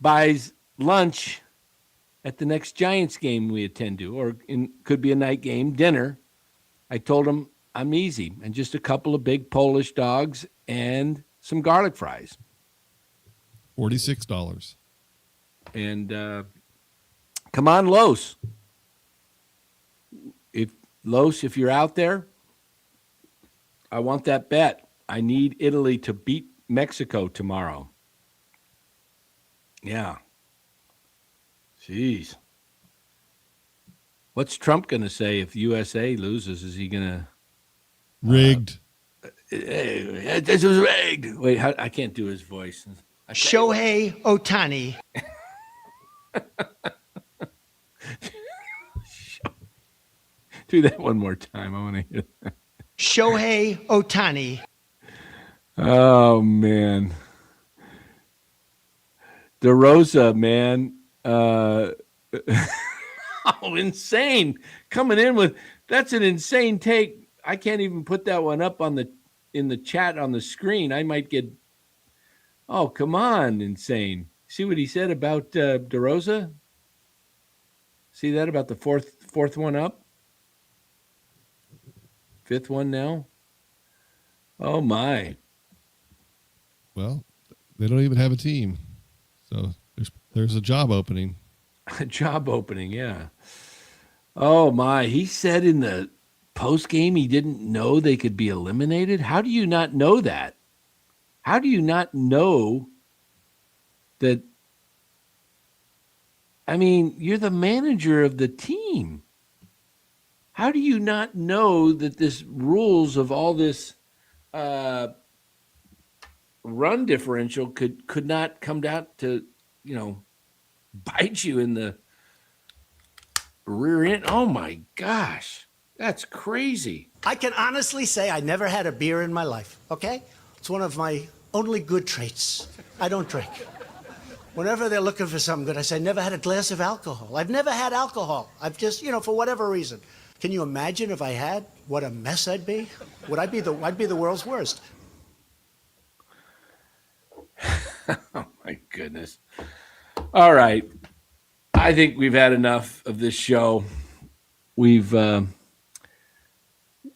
buys lunch at the next Giants game we attend to, or could be a night game, dinner. I told him I'm easy, and just a couple of big Polish dogs and some garlic fries. $46. And come on, Los. If you're out there, I want that bet. I need Italy to beat Mexico tomorrow. Yeah. Jeez. What's Trump going to say if USA loses? Is he going to... Rigged. This was rigged. Wait, I can't do his voice. Shohei Ohtani. Do that one more time. I want to hear that. Shohei Ohtani. Oh, man. DeRosa, man. Oh, insane. Coming in with, that's an insane take. I can't even put that one up in the chat on the screen. I might get, oh, come on, insane. See what he said about DeRosa? See that about the fourth one up? Fifth one now? Oh, my. Well, they don't even have a team. So there's a job opening. A job opening, yeah. Oh, my. He said in the post game he didn't know they could be eliminated. How do you not know that? How do you not know that? I mean, you're the manager of the team. How do you not know that this rules of all this run differential could not come down to, bite you in the rear end? Oh, my gosh. That's crazy. I can honestly say I never had a beer in my life, okay? It's one of my only good traits. I don't drink. Whenever they're looking for something good, I say, I never had a glass of alcohol. I've never had alcohol. I've just, for whatever reason. Can you imagine if I had, what a mess I'd be? I'd be the world's worst. Oh, my goodness. All right. I think we've had enough of this show. We'll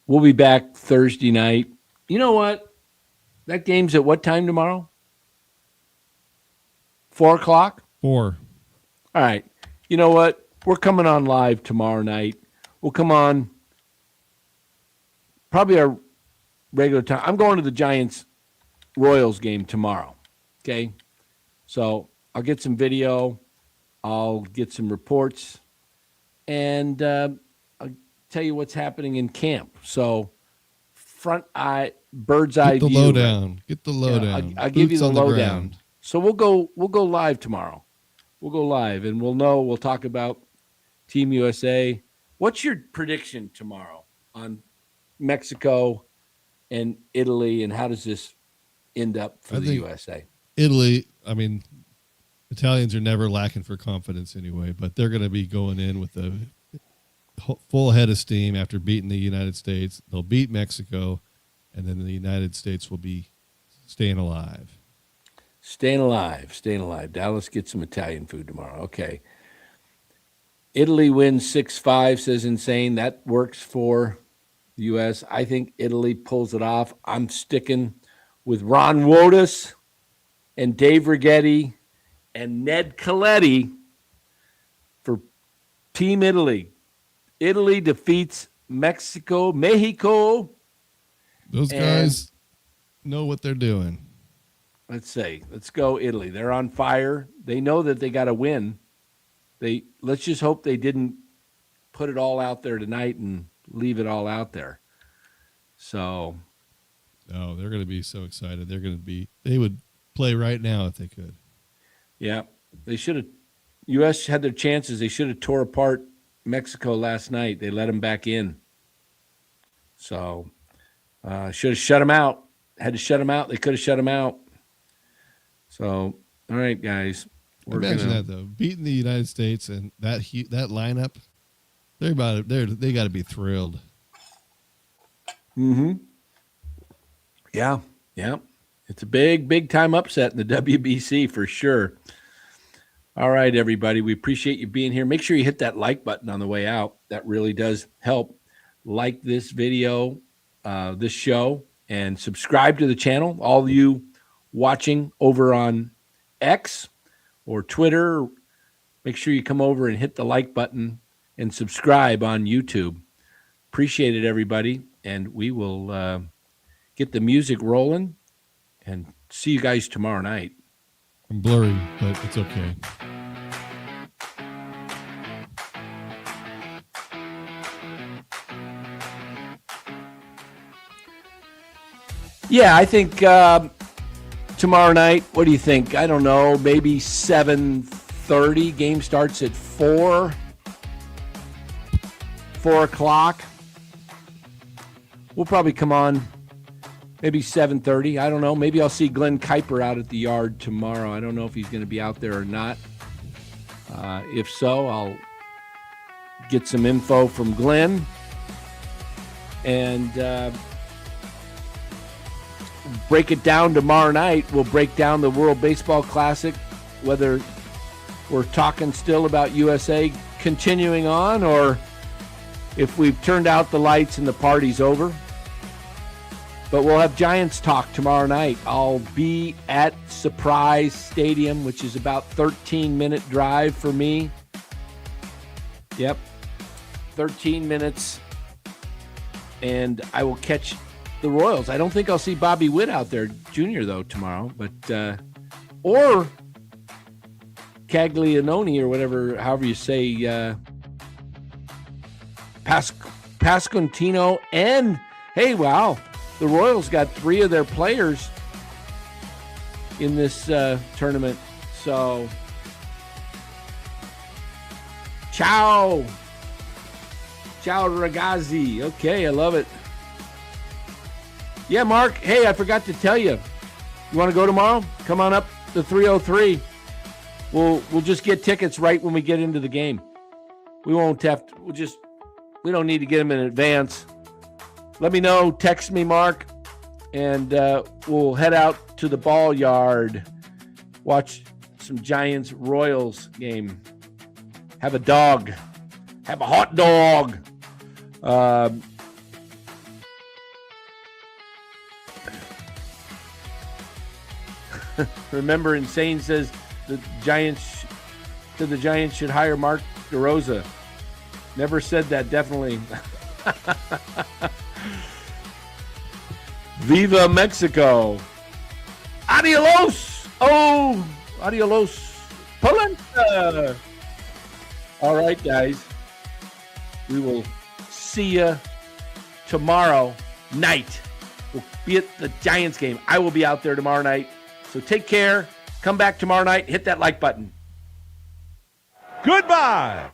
be back Thursday night. You know what? That game's at what time tomorrow? 4:00? 4. All right. You know what? We're coming on live tomorrow night. We'll come on probably our regular time. I'm going to the Giants-Royals game tomorrow. Okay? So I'll get some video. I'll get some reports, and I'll tell you what's happening in camp. So, bird's eye Get the view. lowdown. Get the lowdown. I'll give you the Boots on lowdown. ground. So we'll go live tomorrow. We'll go live, and we'll talk about Team USA. What's your prediction tomorrow on Mexico and Italy, and how does this end up for the USA? Italy, I mean, Italians are never lacking for confidence anyway, but they're going to be going in with a full head of steam after beating the United States. They'll beat Mexico, and then the United States will be staying alive. Staying alive. Dallas gets some Italian food tomorrow. Okay. Italy wins 6-5, says Insane. That works for the U.S. I think Italy pulls it off. I'm sticking with Ron Wotus and Dave Righetti and Ned Coletti for Team Italy. Italy defeats Mexico. Those guys know what they're doing. Let's go Italy. They're on fire. They know that they got to win. Let's just hope they didn't put it all out there tonight and leave it all out there. So, oh, they're going to be so excited. They would play right now if they could. Yeah, they should have. U.S. had their chances. They should have tore apart Mexico last night. They let them back in. So, should have shut them out. Had to shut them out. They could have shut them out. So, all right, guys. Imagine that though, beating the United States and that lineup. They got to be thrilled. Mm-hmm. Yeah. It's a big time upset in the WBC for sure. All right, everybody. We appreciate you being here. Make sure you hit that like button on the way out. That really does help. Like this video, this show, and subscribe to the channel. All of you watching over on X or Twitter, make sure you come over and hit the like button and subscribe on YouTube. Appreciate it, everybody. And we will get the music rolling and see you guys tomorrow night. I'm blurry, but it's okay. Yeah, I think tomorrow night, what do you think? I don't know, maybe 7:30. Game starts at 4 o'clock. We'll probably come on maybe 7:30. I don't know. Maybe I'll see Glenn Kuiper out at the yard tomorrow. I don't know if he's going to be out there or not. If so, I'll get some info from Glenn. And break it down tomorrow night. We'll break down the World Baseball Classic, whether we're talking still about USA continuing on or if we've turned out the lights and the party's over. But we'll have Giants talk tomorrow night. I'll be at Surprise Stadium, which is about 13-minute drive for me. Yep, 13 minutes. And I will catch the Royals. I don't think I'll see Bobby Witt out there, Jr., though, tomorrow. But or Caglianone or whatever, however you say, Pasquantino. And, hey, wow, the Royals got 3 of their players in this tournament. So, ciao ragazzi. Okay, I love it. Yeah, Mark, hey, I forgot to tell you. You want to go tomorrow? Come on up to 303. We'll just get tickets right when we get into the game. We won't have to, we don't need to get them in advance. Let me know, text me, Mark, and we'll head out to the ball yard, watch some Giants Royals game. Have a dog. Have a hot dog. Remember, Insane says the Giants should hire Mark DeRosa. Never said that, definitely. Viva Mexico. Adios. Oh, adios. Polenta. All right, guys. We will see you tomorrow night. We'll be at the Giants game. I will be out there tomorrow night. So take care. Come back tomorrow night. Hit that like button. Goodbye.